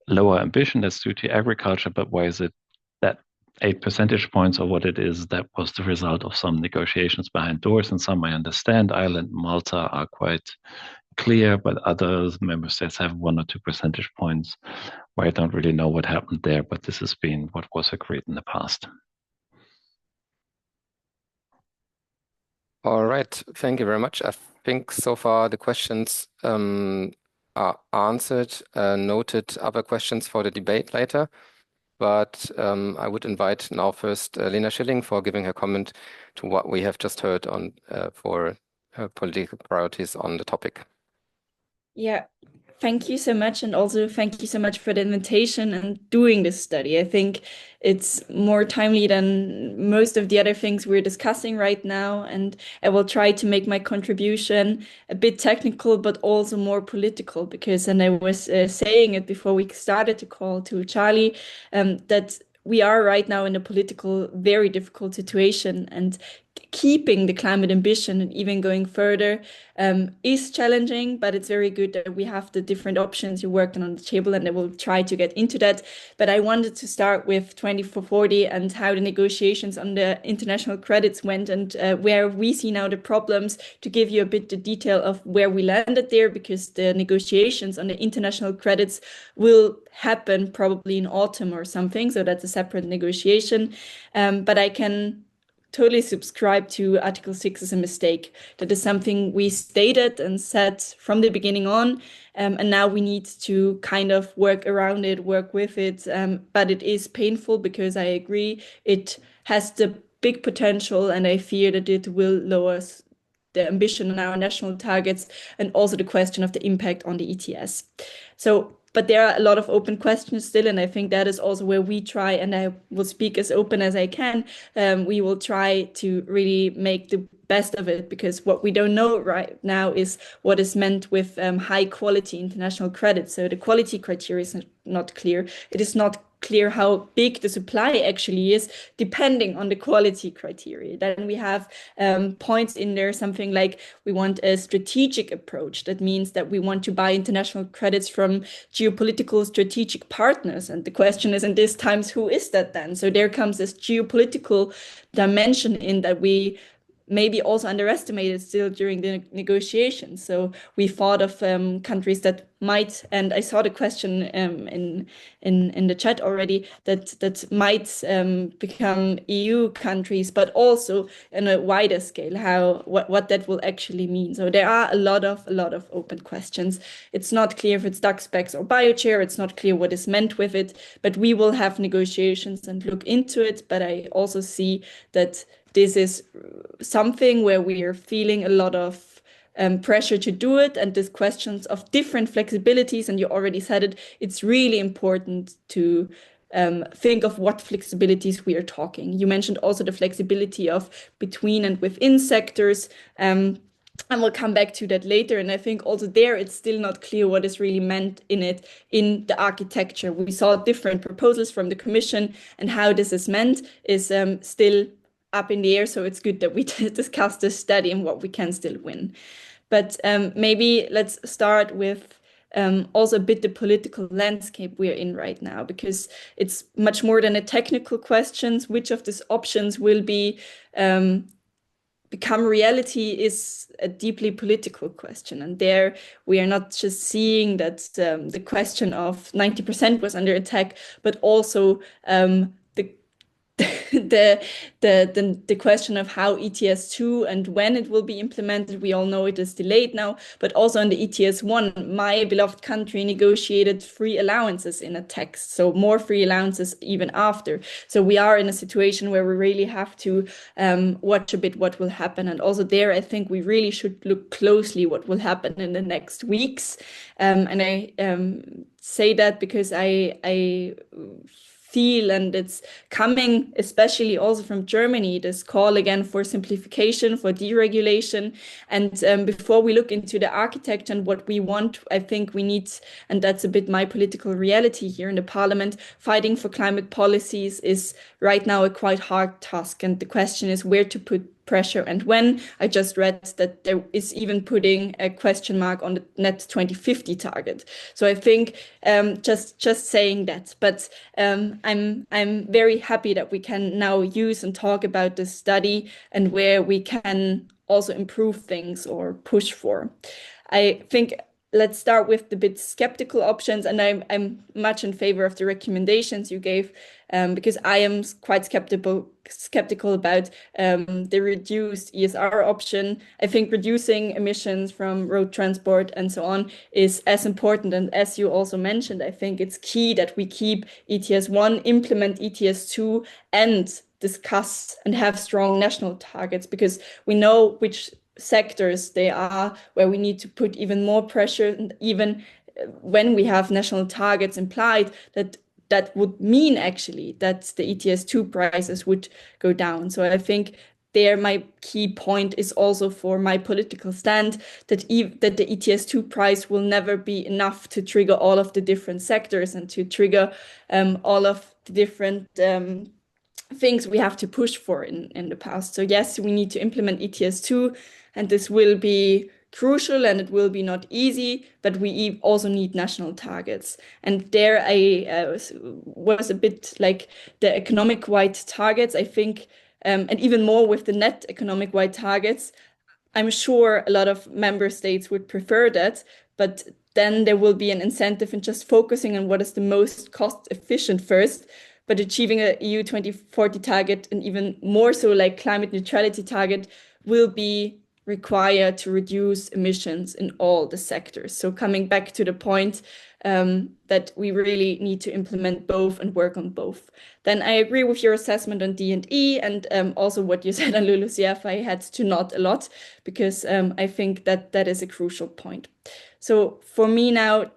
lower ambition? That's due to agriculture, but why is it that 8 percentage points or what it is, that was the result of some negotiations behind doors? And some I understand, Ireland, Malta are quite clear, but other member states have 1 or 2 percentage points where I don't really know what happened there, but this has been what was agreed in the past. All right, thank you very much. I think so far the questions are answered. Noted other questions for the debate later, but I would invite now first Lena Schilling for giving her comment to what we have just heard on for her political priorities on the topic. Yeah, thank you so much. And also thank you so much for the invitation and doing this study. I think it's more timely than most of the other things we're discussing right now. And I will try to make my contribution a bit technical, but also more political, because, and I was saying it before we started the call to Charlie, that we are right now in a political, very difficult situation, and keeping the climate ambition and even going further is challenging, but it's very good that we have the different options you're working on the table, and I will try to get into that. But I wanted to start with 2040 and how the negotiations on the international credits went, and where we see now the problems, to give you a bit the detail of where we landed there, because the negotiations on the international credits will happen probably in autumn or something, so that's a separate negotiation. But I can totally subscribe to Article 6 as a mistake. That is something we stated and said from the beginning on, and now we need to kind of work around it, work with it. But it is painful, because I agree it has the big potential, and I fear that it will lower the ambition on our national targets, and also the question of the impact on the ETS. So, but there are a lot of open questions still, and I think that is also where we try, and I will speak as open as I can, we will try to really make the best of it, because what we don't know right now is what is meant with high quality international credit. So the quality criteria is not clear. It is not clear how big the supply actually is, depending on the quality criteria. Then we have points in there, something like we want a strategic approach. That means that we want to buy international credits from geopolitical strategic partners. And the question is, in these times, who is that then? So there comes this geopolitical dimension in that we maybe also underestimated still during the negotiations. So we thought of countries that might, and I saw the question in the chat already, that might become EU countries, but also on a wider scale, what that will actually mean. So there are a lot of open questions. It's not clear if it's duck specs or biochar. It's not clear what is meant with it, but we will have negotiations and look into it. But I also see that this is something where we are feeling a lot of pressure to do it, and these questions of different flexibilities, and you already said it, it's really important to think of what flexibilities we are talking. You mentioned also the flexibility of between and within sectors, and we'll come back to that later. And I think also there, it's still not clear what is really meant in it, in the architecture. We saw different proposals from the Commission, and how this is meant is still up in the air. So it's good that we discuss this study and what we can still win. But maybe let's start with also a bit the political landscape we're in right now, because it's much more than a technical question. Which of these options will become reality is a deeply political question. And there we are not just seeing that the question of 90% was under attack, but also the question of how ETS2 and when it will be implemented. We all know it is delayed now, but also on the ETS1, my beloved country negotiated free allowances in a text, so more free allowances even after. So we are in a situation where we really have to watch a bit what will happen. And also there, I think we really should look closely what will happen in the next weeks. And I say that because I feel, and it's coming especially also from Germany, this call again for simplification, for deregulation. And before we look into the architecture and what we want, I think we need, and that's a bit my political reality here in the parliament, fighting for climate policies is right now a quite hard task. And the question is where to put pressure and when. I just read that there is even putting a question mark on the net 2050 target. So I think just saying that, but I'm very happy that we can now use and talk about this study and where we can also improve things or push for. I think let's start with the bit skeptical options, and I'm much in favor of the recommendations you gave, because I am quite skeptical about the reduced ESR option. I think reducing emissions from road transport and so on is as important, and as you also mentioned, I think it's key that we keep ETS1, implement ETS2, and discuss and have strong national targets, because we know which sectors they are where we need to put even more pressure. And even when we have national targets implied, that would mean actually that the ETS2 prices would go down. So I think there my key point is also for my political stand that the ETS2 price will never be enough to trigger all of the different sectors and to trigger all of the different things we have to push for in the past. So yes, we need to implement ETS2, and this will be crucial and it will be not easy, but we also need national targets. And there I was a bit like the economic-wide targets, I think, and even more with the net economic-wide targets. I'm sure a lot of member states would prefer that, but then there will be an incentive in just focusing on what is the most cost efficient first. But achieving a EU 2040 target, and even more so like climate neutrality target, will be required to reduce emissions in all the sectors. So coming back to the point that we really need to implement both and work on both. Then I agree with your assessment on D&E, and also what you said on LULUCF. I had to nod a lot because I think that is a crucial point. So for me now,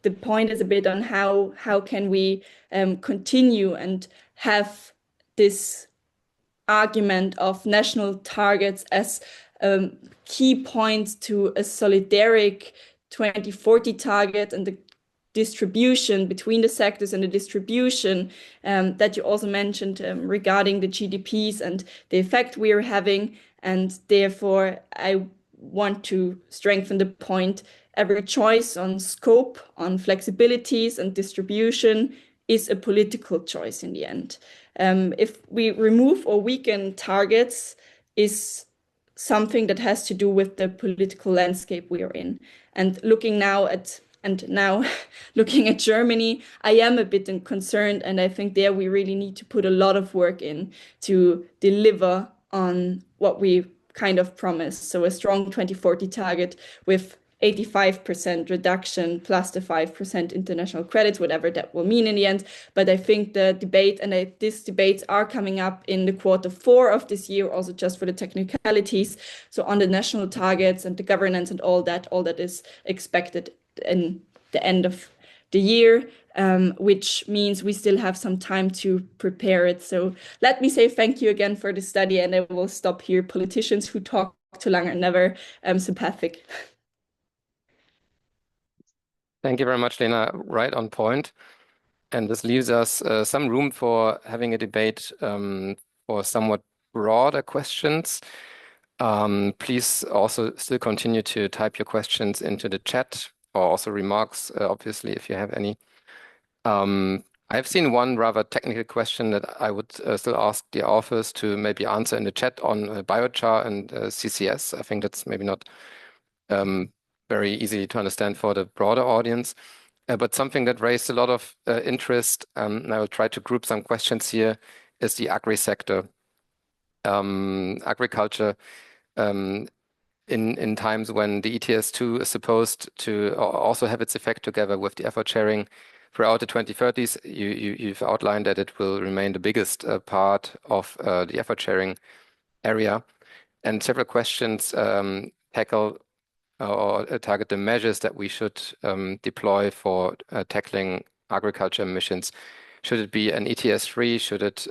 the point is a bit on how can we continue and have this argument of national targets as key points to a solidaric 2040 target, and the distribution between the sectors and the distribution that you also mentioned regarding the GDPs and the effect we are having. And therefore, I want to strengthen the point: every choice on scope, on flexibilities and distribution is a political choice in the end. If we remove or weaken targets is something that has to do with the political landscape we are in. And looking now looking at Germany, I am a bit concerned, and I think there we really need to put a lot of work in to deliver on what we kind of promised. So a strong 2040 target with 85% reduction plus the 5% international credits, whatever that will mean in the end. But I think the debate, and these debates are coming up in the Q4 of this year, also just for the technicalities. So on the national targets and the governance and all that is expected in the end of the year, which means we still have some time to prepare it. So let me say thank you again for the study, and I will stop here. Politicians who talk too long are never sympathetic. Thank you very much, Lena. Right on point. And this leaves us some room for having a debate for somewhat broader questions. Please also still continue to type your questions into the chat, or also remarks, obviously, if you have any. I've seen one rather technical question that I would still ask the authors to maybe answer in the chat on biochar and CCS. I think that's maybe not very easy to understand for the broader audience, but something that raised a lot of interest, and I will try to group some questions here, is the agri sector. Agriculture in times when the ETS2 is supposed to also have its effect together with the effort sharing throughout the 2030s. You've outlined that it will remain the biggest part of the effort sharing area. And several questions tackle or target the measures that we should deploy for tackling agriculture emissions. Should it be an ETS3? Should it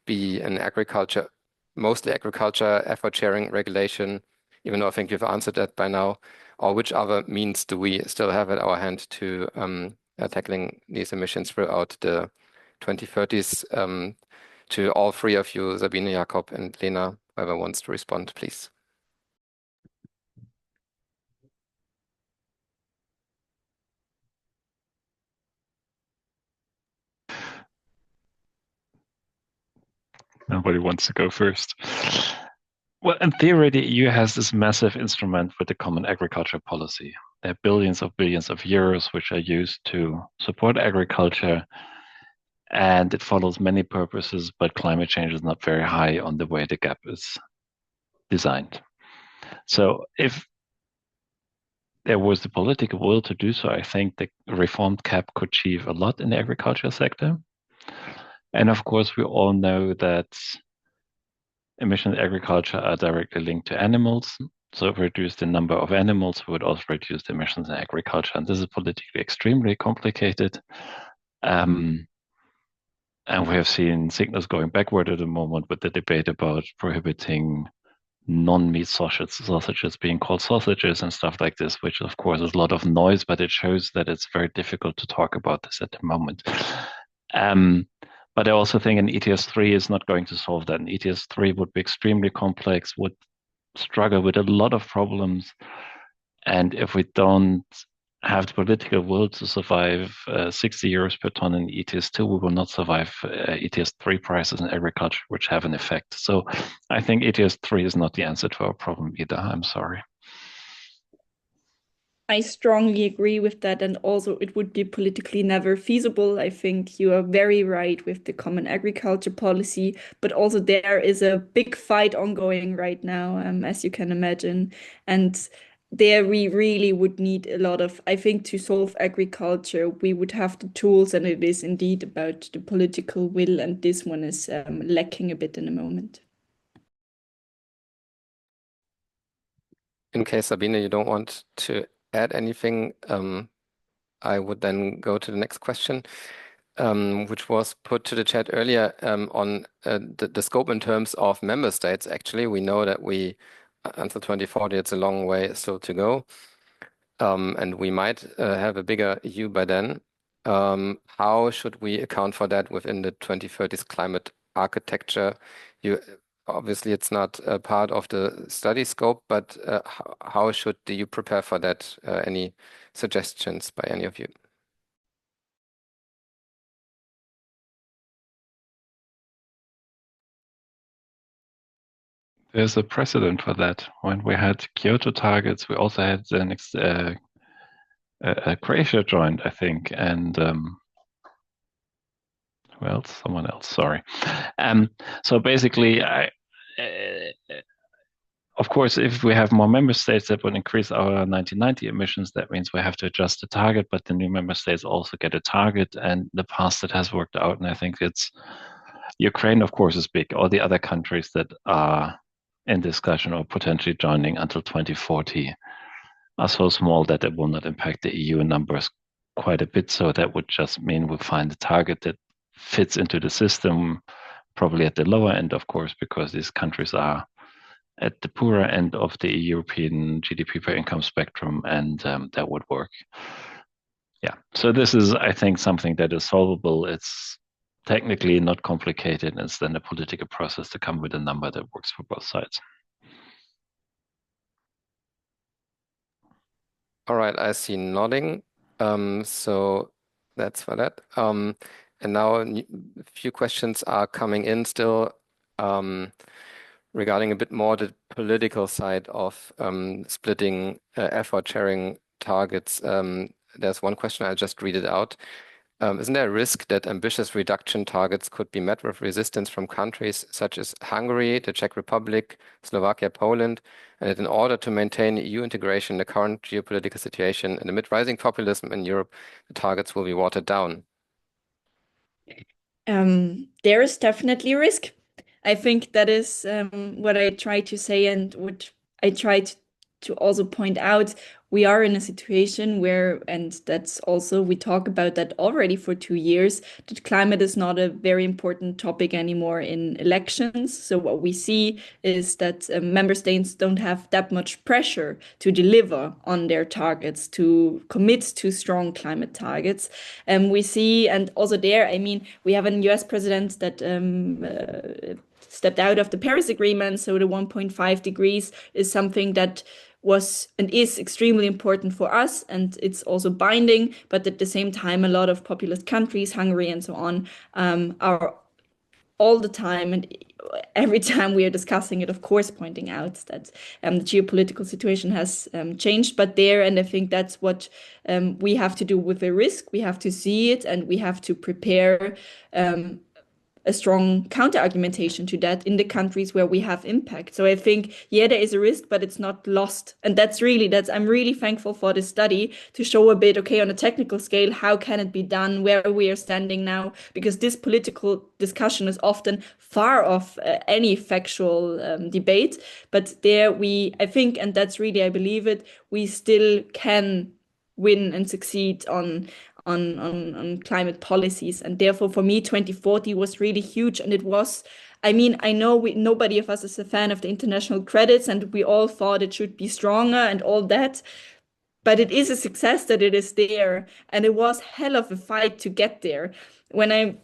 be an agriculture, mostly agriculture effort sharing regulation? Even though I think you've answered that by now. Or which other means do we still have at our hand to tackling these emissions throughout the 2030s? To all three of you, Sabine, Jakob, and Lena, whoever wants to respond, please. Nobody wants to go first. Well, in theory, the EU has this massive instrument with the common agriculture policy. There are billions of euros which are used to support agriculture, and it follows many purposes, but climate change is not very high on the way the gap is designed. So if there was the political will to do so, I think the reformed CAP could achieve a lot in the agriculture sector. And of course, we all know that emissions in agriculture are directly linked to animals. So if we reduce the number of animals, we would also reduce the emissions in agriculture. And this is politically extremely complicated. And we have seen signals going backward at the moment with the debate about prohibiting non-meat sausages being called sausages and stuff like this, which of course is a lot of noise, but it shows that it's very difficult to talk about this at the moment. But I also think an ETS3 is not going to solve that. An ETS3 would be extremely complex, would struggle with a lot of problems. And if we don't have the political will to survive 60 euros per ton in ETS2, we will not survive ETS3 prices in agriculture, which have an effect. So I think ETS3 is not the answer to our problem either. I'm sorry. I strongly agree with that, and also it would be politically never feasible. I think you are very right with the common agriculture policy, but also there is a big fight ongoing right now, as you can imagine. And there we really would need a lot of, I think, to solve agriculture, we would have the tools, and it is indeed about the political will, and this one is lacking a bit in the moment. In case, Sabine, you don't want to add anything, I would then go to the next question, which was put to the chat earlier on the scope in terms of member states. Actually, we know that we, until 2040, it's a long way still to go. And we might have a bigger EU by then. How should we account for that within the 2030s climate architecture? Obviously, it's not a part of the study scope, but how should you prepare for that? Any suggestions by any of you? There's a precedent for that. When we had Kyoto targets, we also had the next Croatia joined, I think, and well, someone else. Sorry. So basically, of course, if we have more member states, that would increase our 1990 emissions. That means we have to adjust the target, but the new member states also get a target. And in the past, it has worked out. And I think it's Ukraine, of course, is big. All the other countries that are in discussion or potentially joining until 2040 are so small that it will not impact the EU numbers quite a bit. So that would just mean we'll find a target that fits into the system, probably at the lower end, of course, because these countries are at the poorer end of the European GDP per income spectrum, and that would work. Yeah, so this is, I think, something that is solvable. It's technically not complicated. It's then a political process to come with a number that works for both sides. All right, I see nodding. So that's for that. And now a few questions are coming in still regarding a bit more the political side of splitting effort sharing targets. There's one question, I'll just read it out. Isn't there a risk that ambitious reduction targets could be met with resistance from countries such as Hungary, the Czech Republic, Slovakia, Poland, and that in order to maintain EU integration in the current geopolitical situation and amid rising populism in Europe, the targets will be watered down? There is definitely risk. I think that is what I try to say and what I try to also point out. We are in a situation where, and that's also, we talk about that already for 2 years, that climate is not a very important topic anymore in elections. So what we see is that member states don't have that much pressure to deliver on their targets, to commit to strong climate targets. We see, and also there, I mean, we have a US president that stepped out of the Paris Agreement. So the 1.5 degrees is something that was and is extremely important for us, and it's also binding. But at the same time, a lot of populous countries, Hungary and so on, are all the time and every time we are discussing it, of course, pointing out that the geopolitical situation has changed. But there, and I think that's what we have to do with the risk. We have to see it, and we have to prepare a strong counter argumentation to that in the countries where we have impact. So I think, yeah, there is a risk, but it's not lost. And I'm really thankful for this study to show a bit, okay, on a technical scale, how can it be done, where we are standing now, because this political discussion is often far off any factual debate. But there I think, and that's really, I believe it, we still can win and succeed on climate policies. And therefore, for me, 2040 was really huge. And it was, I mean, I know nobody of us is a fan of the international credits, and we all thought it should be stronger and all that. But it is a success that it is there. And it was hell of a fight to get there. When I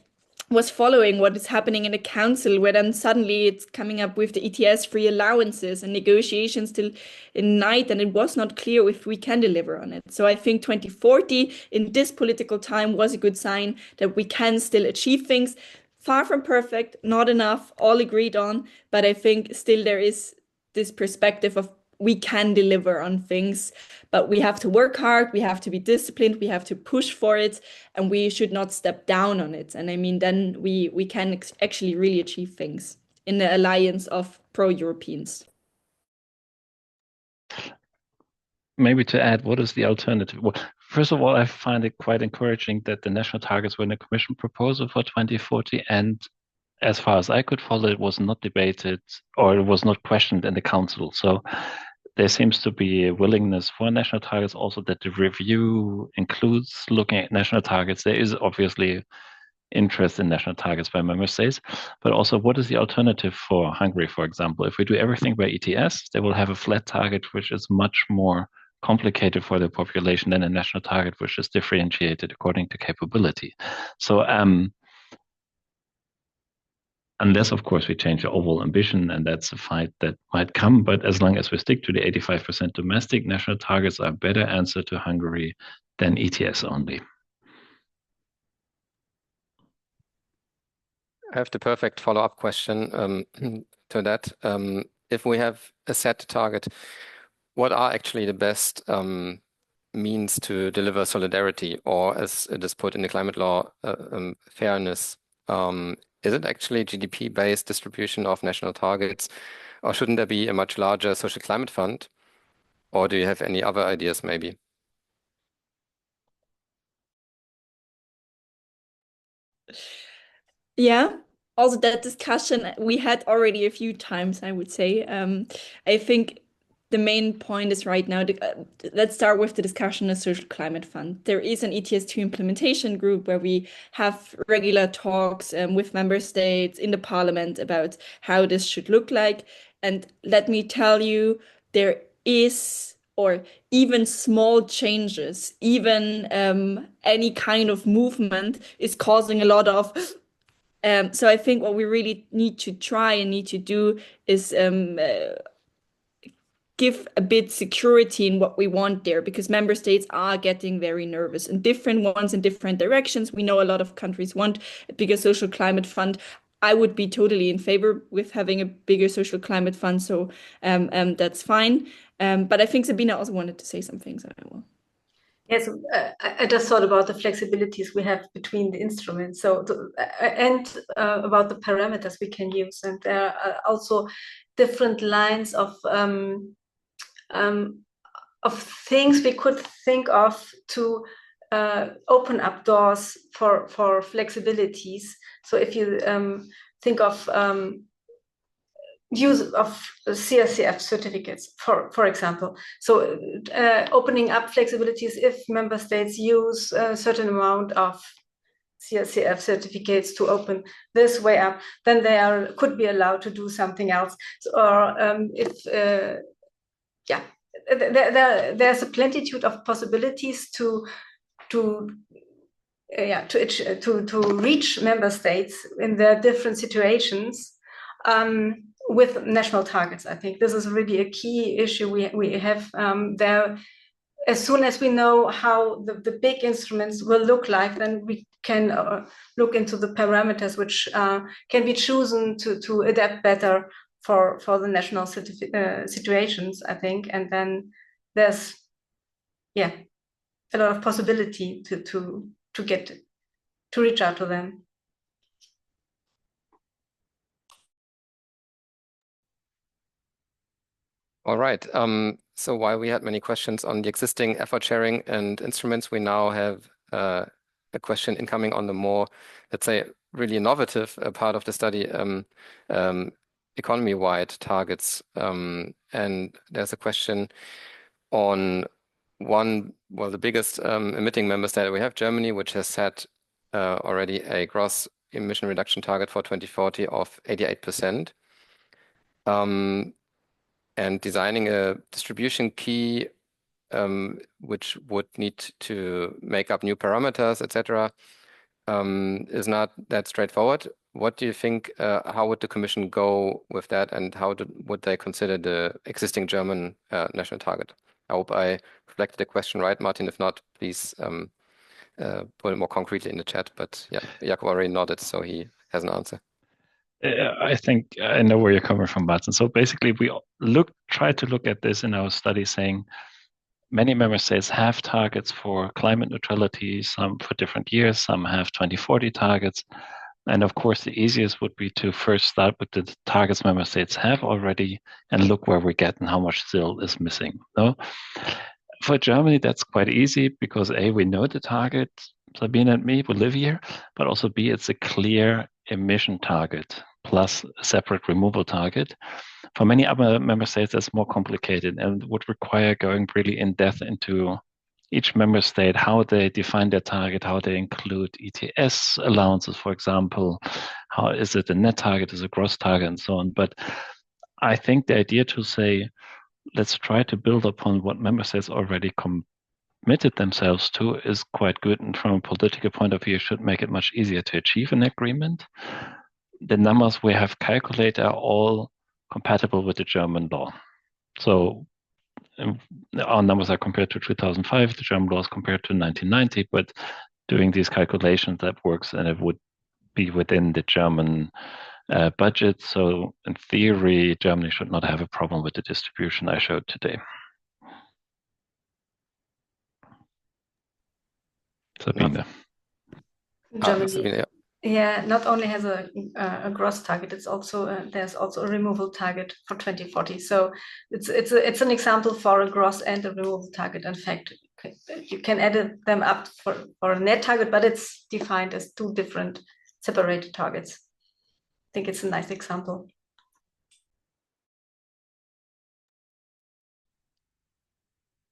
was following what is happening in the council, where then suddenly it's coming up with the ETS free allowances and negotiations till in night, and it was not clear if we can deliver on it. So I think 2040 in this political time was a good sign that we can still achieve things. Far from perfect, not enough, all agreed on, but I think still there is this perspective of we can deliver on things, but we have to work hard, we have to be disciplined, we have to push for it, and we should not step down on it. And I mean, then we can actually really achieve things in the alliance of pro-Europeans. Maybe to add, what is the alternative? Well, first of all, I find it quite encouraging that the national targets were in the Commission proposal for 2040, and as far as I could follow, it was not debated or it was not questioned in the Council. So there seems to be a willingness for national targets, also that the review includes looking at national targets. There is obviously interest in national targets by member states, but also what is the alternative for Hungary, for example? If we do everything by ETS, they will have a flat target, which is much more complicated for the population than a national target, which is differentiated according to capability. So unless, of course, we change the overall ambition, and that's a fight that might come. But as long as we stick to the 85% domestic, national targets are a better answer to Hungary than ETS only. I have the perfect follow-up question to that. If we have a set target, what are actually the best means to deliver solidarity, or as it is put in the climate law, fairness? Is it actually GDP-based distribution of national targets, or shouldn't there be a much larger social climate fund? Or do you have any other ideas maybe? Yeah, also that discussion we had already a few times, I would say. I think the main point is right now, let's start with the discussion of social climate fund. There is an ETS2 implementation group where we have regular talks with member states in the parliament about how this should look like. And let me tell you, there is, or even small changes, even any kind of movement is causing a lot of so I think what we really need to try and need to do is give a bit security in what we want there, because member states are getting very nervous and different ones in different directions. We know a lot of countries want a bigger social climate fund. I would be totally in favor with having a bigger social climate fund, so that's fine. But I think Sabine also wanted to say something, so I will. Yes, I just thought about the flexibilities we have between the instruments. So, and about the parameters we can use, and there are also different lines of things we could think of to open up doors for flexibilities. So, if you think of use of CRCF certificates, for example. So opening up flexibilities if member states use a certain amount of CRCF certificates to open this way up, then they could be allowed to do something else. So, or there's a plenitude of possibilities to reach member states in their different situations. With national targets, I think this is really a key issue we have there. As soon as we know how the big instruments will look like, then we can look into the parameters which can be chosen to adapt better for the national situations, I think. And then there's a lot of possibility to reach out to them. All right. So while we had many questions on the existing effort sharing and instruments, we now have a question incoming on the more, let's say, really innovative part of the study, economy-wide targets. And there's a question on the biggest emitting member state we have, Germany, which has set already a gross emission reduction target for 2040 of 88%. And designing a distribution key, which would need to make up new parameters, etc., is not that straightforward. What do you think? How would the Commission go with that, and how would they consider the existing German national target? I hope I reflected the question right, Martin. If not, please put it more concretely in the chat. But yeah, Jakob already nodded, so he has an answer. I think I know where you're coming from, Martin. So basically, we try to look at this in our study, saying many member states have targets for climate neutrality, some for different years, some have 2040 targets. And of course, the easiest would be to first start with the targets member states have already and look where we get and how much still is missing. No? For Germany, that's quite easy because A, we know the target, Sabine and me, we live here, but also B, it's a clear emission target plus a separate removal target. For many other member states, that's more complicated and would require going really in depth into each member state, how they define their target, how they include ETS allowances, for example, how is it a net target, is it a gross target, and so on. But I think the idea to say, let's try to build upon what member states already committed themselves to is quite good, and from a political point of view, should make it much easier to achieve an agreement. The numbers we have calculated are all compatible with the German law. So our numbers are compared to 2005, the German law is compared to 1990, but doing these calculations, that works, and it would be within the German budget. So in theory, Germany should not have a problem with the distribution I showed today. Sabine. Germany. Sabine, yeah. Yeah, not only has a gross target, it's also there's also a removal target for 2040. So it's an example for a gross and a removal target. In fact, you can add them up for a net target, but it's defined as two different separated targets. I think it's a nice example.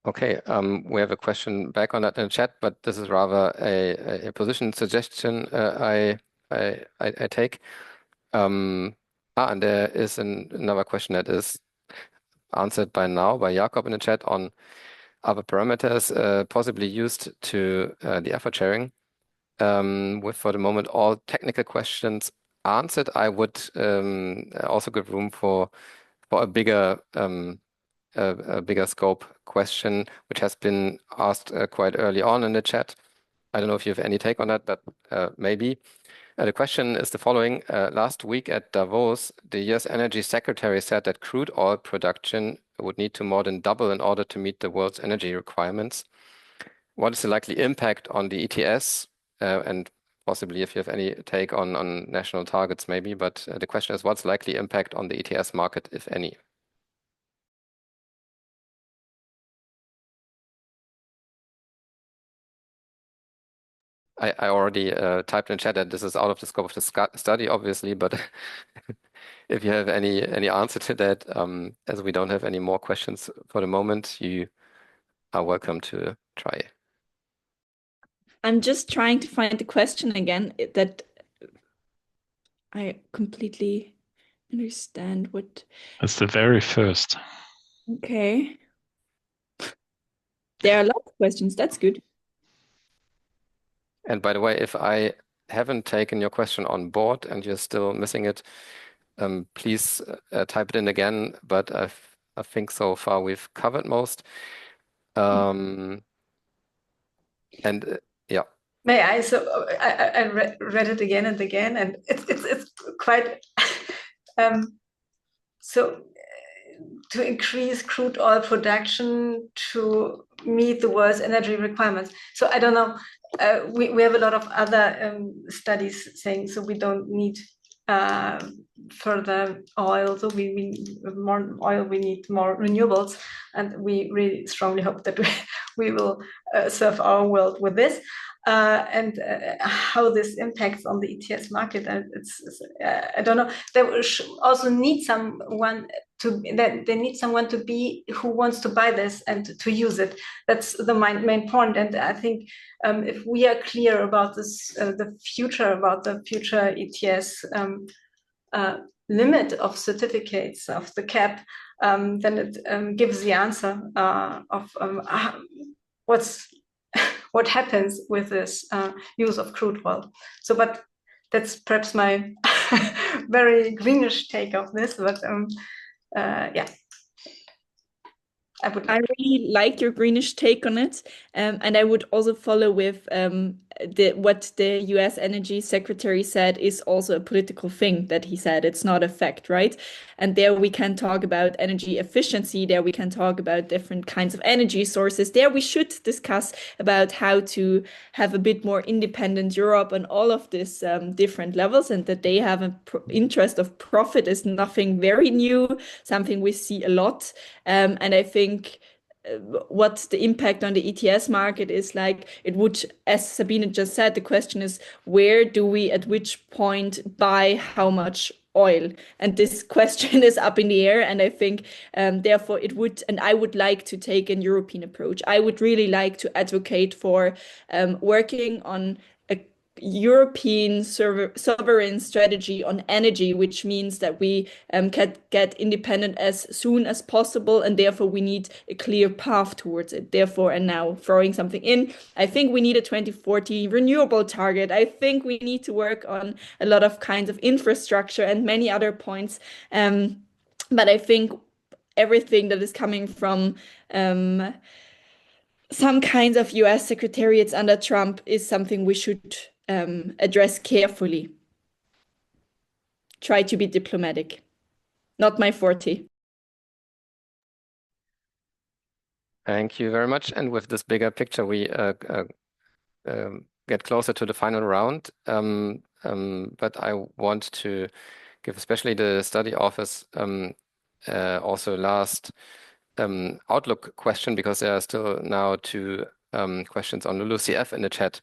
Okay, we have a question back on that in the chat, but this is rather a position suggestion I take. And there is another question that is answered by Jakob in the chat on other parameters possibly used to the effort sharing. With for the moment all technical questions answered, I would also give room for a bigger scope question, which has been asked quite early on in the chat. I don't know if you have any take on that, but maybe. The question is the following. Last week at Davos, the US Energy Secretary said that crude oil production would need to more than double in order to meet the world's energy requirements. what is the likely impact on the ETS, and possibly if you have any take on national targets maybe, but the question is what's likely impact on the ETS market, if any? I already typed in chat that this is out of the scope of the study, obviously, but if you have any answer to that, as we don't have any more questions for the moment, you are welcome to try. I'm just trying to find the question again that I completely understand what. That's the very first. Okay. There are lots of questions. That's good. And by the way, if I haven't taken your question on board and you're still missing it, please type it in again. But I think so far we've covered most. And yeah. May I? So I read it again and again, and it's quite so to increase crude oil production to meet the world's energy requirements. So I don't know. We have a lot of other studies saying so we don't need further oil. So we need more oil. We need more renewables, and we really strongly hope that we will serve our world with this. And how this impacts on the ETS market, and I don't know. They also need someone they need someone to be who wants to buy this and to use it. That's the main point. And I think if we are clear about this, the future ETS limit of certificates of the cap, then it gives the answer of what happens with this use of crude oil. So, but that's perhaps my very greenish take of this. But yeah, I really like your greenish take on it, and I would also follow with what the U.S. Energy Secretary said is also a political thing that he said. It's not a fact, right? And there we can talk about energy efficiency. There we can talk about different kinds of energy sources. There we should discuss about how to have a bit more independent Europe on all of these different levels, and that they have an interest of profit is nothing very new, something we see a lot. And I think what the impact on the ETS market is like, it would, as Sabine just said, the question is, where do we at which point buy how much oil? And this question is up in the air. And I think therefore it would, and I would like to take an European approach. I would really like to advocate for working on a European sovereign strategy on energy, which means that we can get independent as soon as possible, and therefore we need a clear path towards it. Therefore, and now throwing something in, I think we need a 2040 renewable target. I think we need to work on a lot of kinds of infrastructure and many other points. But I think everything that is coming from some kinds of US secretariats under Trump is something we should address carefully. Try to be diplomatic. Not my forte. Thank you very much. And with this bigger picture, we get closer to the final round. But I want to give especially the study office also last Outlook question, because there are still now two questions on LULUCF in the chat.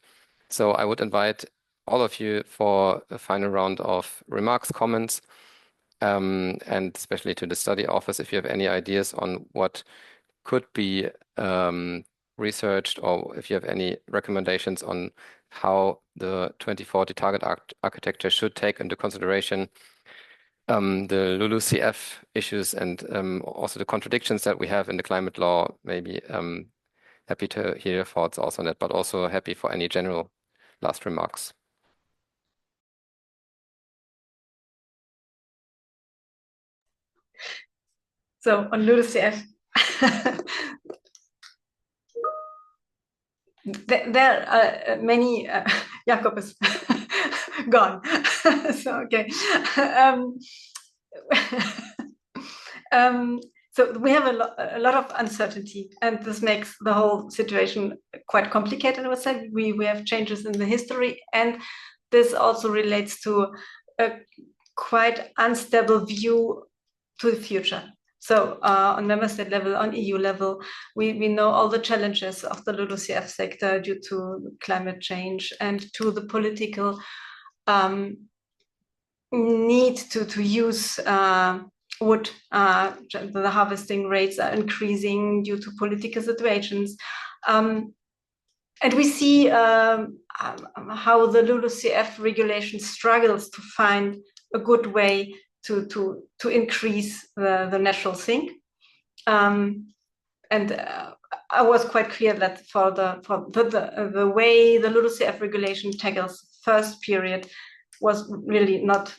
So I would invite all of you for a final round of remarks, comments, and especially to the study office, if you have any ideas on what could be researched, or if you have any recommendations on how the 2040 target architecture should take into consideration the LULUCF issues and also the contradictions that we have in the climate law. Maybe happy to hear your thoughts also on that, but also happy for any general last remarks. So on LULUCF, there are many. Jakob is gone. So okay. So we have a lot of uncertainty, and this makes the whole situation quite complicated. I would say we have changes in the history, and this also relates to a quite unstable view to the future. So on member state level, on EU level, we know all the challenges of the LULUCF sector due to climate change and to the political need to use wood. The harvesting rates are increasing due to political situations. And we see how the LULUCF regulation struggles to find a good way to increase the natural sink. I was quite clear that for the way the LULUCF regulation tackles first period was really not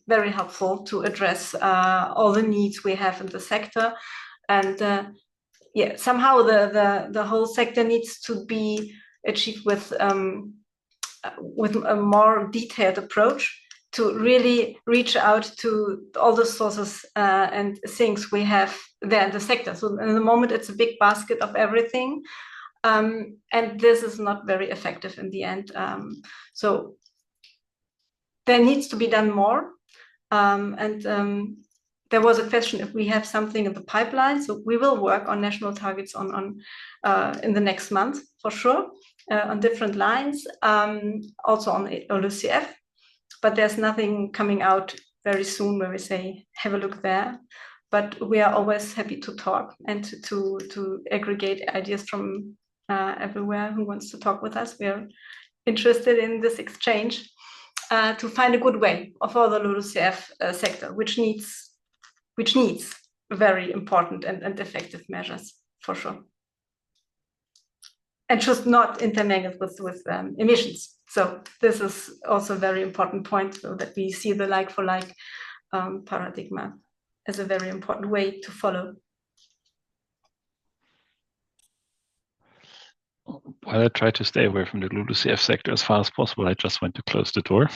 very helpful to address all the needs we have in the sector. And yeah, somehow the whole sector needs to be achieved with a more detailed approach to really reach out to all the sources and things we have there in the sector. So in the moment, it's a big basket of everything. And this is not very effective in the end. So there needs to be done more. There was a question if we have something in the pipeline. So we will work on national targets in the next month for sure, on different lines, also on LULUCF. But there's nothing coming out very soon where we say, have a look there. But we are always happy to talk and to aggregate ideas from everywhere who wants to talk with us. We are interested in this exchange to find a good way for the LULUCF sector, which needs very important and effective measures for sure. And should not intermingle with emissions. So this is also a very important point, so that we see the like-for-like paradigm as a very important way to follow. While I try to stay away from the LULUCF sector as far as possible, I just want to close the door.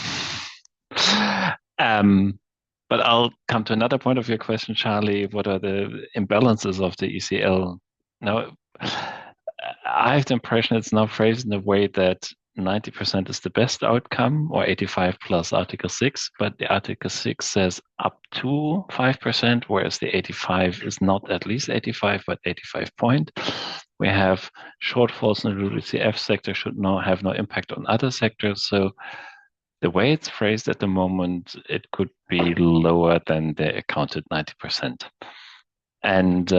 But I'll come to another point of your question, Charlie. What are the imbalances of the ECL? Now, I have the impression it's now phrased in a way that 90% is the best outcome, or 85 plus Article 6, but the Article 6 says up to 5%, whereas the 85 is not at least 85, but 85 point. We have shortfalls in the LULUCF sector should have no impact on other sectors. So the way it's phrased at the moment, it could be lower than the accounted 90%. And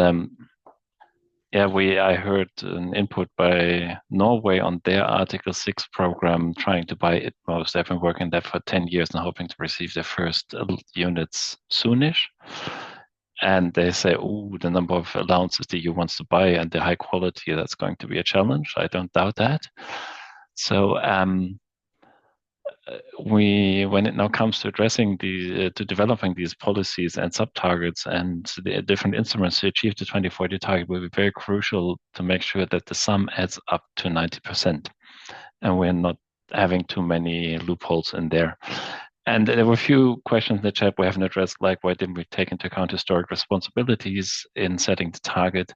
I heard an input by Norway on their Article 6 program, trying to buy ITMOs. They've been working that for 10 years and hoping to receive their first units soonish. And they say, the number of allowances the EU wants to buy and the high quality, that's going to be a challenge. I don't doubt that. So when it now comes to addressing to developing these policies and sub-targets and the different instruments to achieve the 2040 target, will be very crucial to make sure that the sum adds up to 90%. And we're not having too many loopholes in there. And there were a few questions in the chat we haven't addressed, like why didn't we take into account historic responsibilities in setting the target?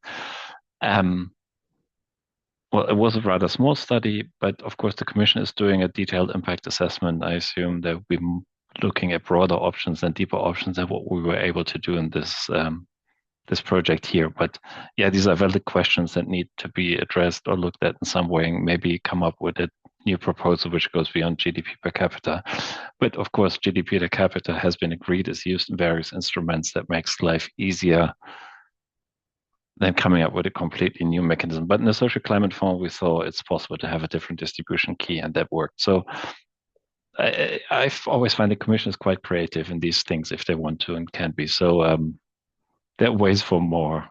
Well, it was a rather small study, but of course the Commission is doing a detailed impact assessment. I assume that we're looking at broader options and deeper options than what we were able to do in this project here. But yeah, these are valid questions that need to be addressed or looked at in some way, and maybe come up with a new proposal which goes beyond GDP per capita. But of course, GDP per capita has been agreed, is used in various instruments that makes life easier than coming up with a completely new mechanism. But in the Social Climate Fund, we saw it's possible to have a different distribution key, and that worked. So I've always found the Commission is quite creative in these things if they want to and can be. So there are ways for more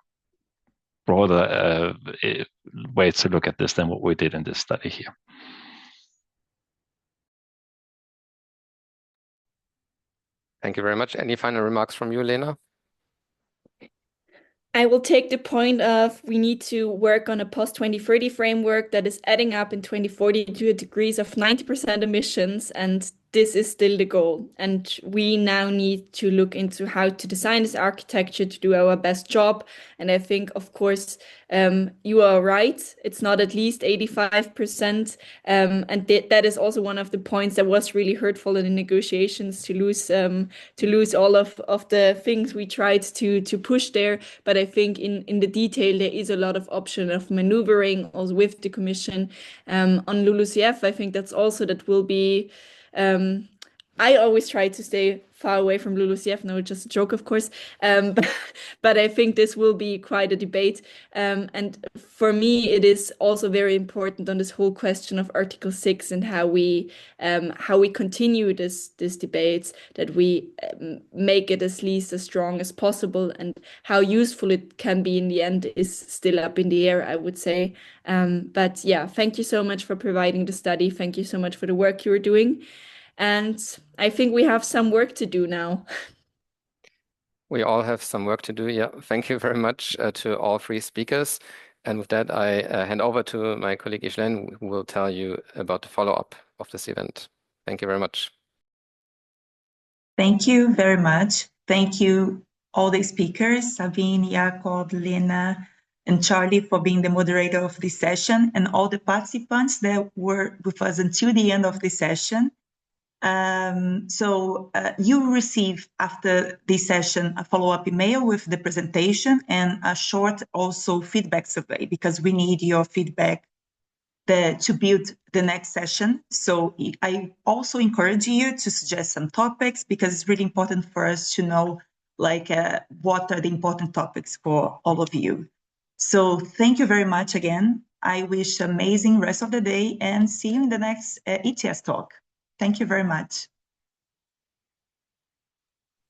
broader ways to look at this than what we did in this study here. Thank you very much. Any final remarks from you, Lena? I will take the point of we need to work on a post-2030 framework that is adding up in 2040 to a degrees of 90% emissions, and this is still the goal. And we now need to look into how to design this architecture to do our best job. And I think, of course, you are right. It's not at least 85%. And that is also one of the points that was really hurtful in the negotiations, to lose all of the things we tried to push there. But I think in the detail, there is a lot of option of maneuvering also with the Commission. On LULUCF, I think that will be, I always try to stay far away from LULUCF. No, just a joke, of course. But I think this will be quite a debate. And for me, it is also very important on this whole question of Article 6 and how we continue this debate, that we make it at least as strong as possible, and how useful it can be in the end is still up in the air, I would say. But yeah, thank you so much for providing the study. Thank you so much for the work you are doing. And I think we have some work to do now. We all have some work to do. Yeah, thank you very much to all three speakers. And with that, I hand over to my colleague Ghislaine, who will tell you about the follow-up of this event. Thank you very much. Thank you very much. Thank you all the speakers, Sabine, Jakob, Lena, and Charlie, for being the moderator of this session, and all the participants that were with us until the end of the session. You will receive after this session a follow-up email with the presentation and a short also feedback survey, because we need your feedback to build the next session. So I also encourage you to suggest some topics, because it's really important for us to know what are the important topics for all of you. So thank you very much again. I wish amazing rest of the day, and see you in the next ETS talk. Thank you very much.